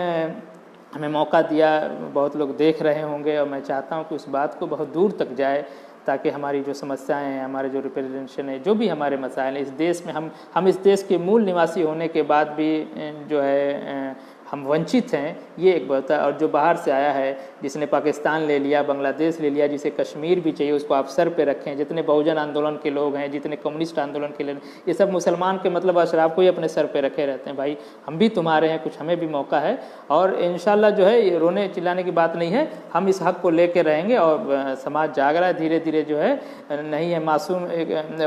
हमें मौका दिया, बहुत लोग देख रहे होंगे, और मैं चाहता हूँ कि उस बात को बहुत दूर तक जाए, ताकि हमारी जो समस्याएं हैं, हमारे जो रिप्रेजेंटेशन है, जो भी हमारे मसाइल हैं इस देश में, हम इस देश के मूल निवासी होने के बाद भी जो है हम वंचित हैं, ये एक बात है। और जो बाहर से आया है, जिसने पाकिस्तान ले लिया, बांग्लादेश ले लिया, जिसे कश्मीर भी चाहिए, उसको आप सर पे रखें। जितने बहुजन आंदोलन के लोग हैं, जितने कम्युनिस्ट आंदोलन के लोग, ये सब मुसलमान के मतलब अशराफ को ही अपने सर पे रखे रहते हैं। भाई हम भी तुम्हारे हैं, कुछ हमें भी मौका है। और इंशाल्लाह जो है ये रोने चिल्लाने की बात नहीं है, हम इस हक़ को लेके रहेंगे। और समाज जाग रहा है धीरे धीरे, जो है नहीं है मासूम,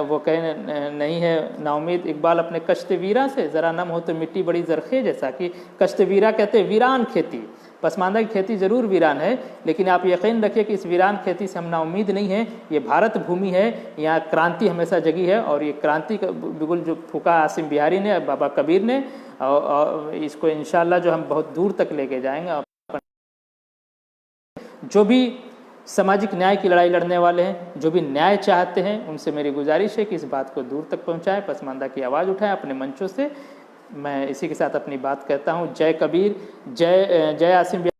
वो कहें नहीं है नाउमीद। इकबाल अपने कश्त वीरा से ज़रा नम हो तो मिट्टी बड़ी जरखे, जैसा कि कश्त वीरा कहते हैं वीरान खेती। पसमानदा की खेती ज़रूर वीरान है, लेकिन आप यकीन रखिए कि इस वीरान खेती से हम नाउमीद नहीं है। ये भारत भूमि है, यहाँ क्रांति हमेशा जगी है। और ये क्रांति बिल्कुल जो फूका आसिम बिहारी ने, बाबा कबीर ने, और इसको इंशाल्लाह जो हम बहुत दूर तक लेके जाएंगे। जो भी सामाजिक न्याय की लड़ाई लड़ने वाले हैं, जो भी न्याय चाहते हैं, उनसे मेरी गुजारिश है कि इस बात को दूर तक पहुंचाएं, पसमानदा की आवाज़ उठाएं अपने मंचों से। मैं इसी के साथ अपनी बात कहता हूं। जय कबीर, जय जय आसिम।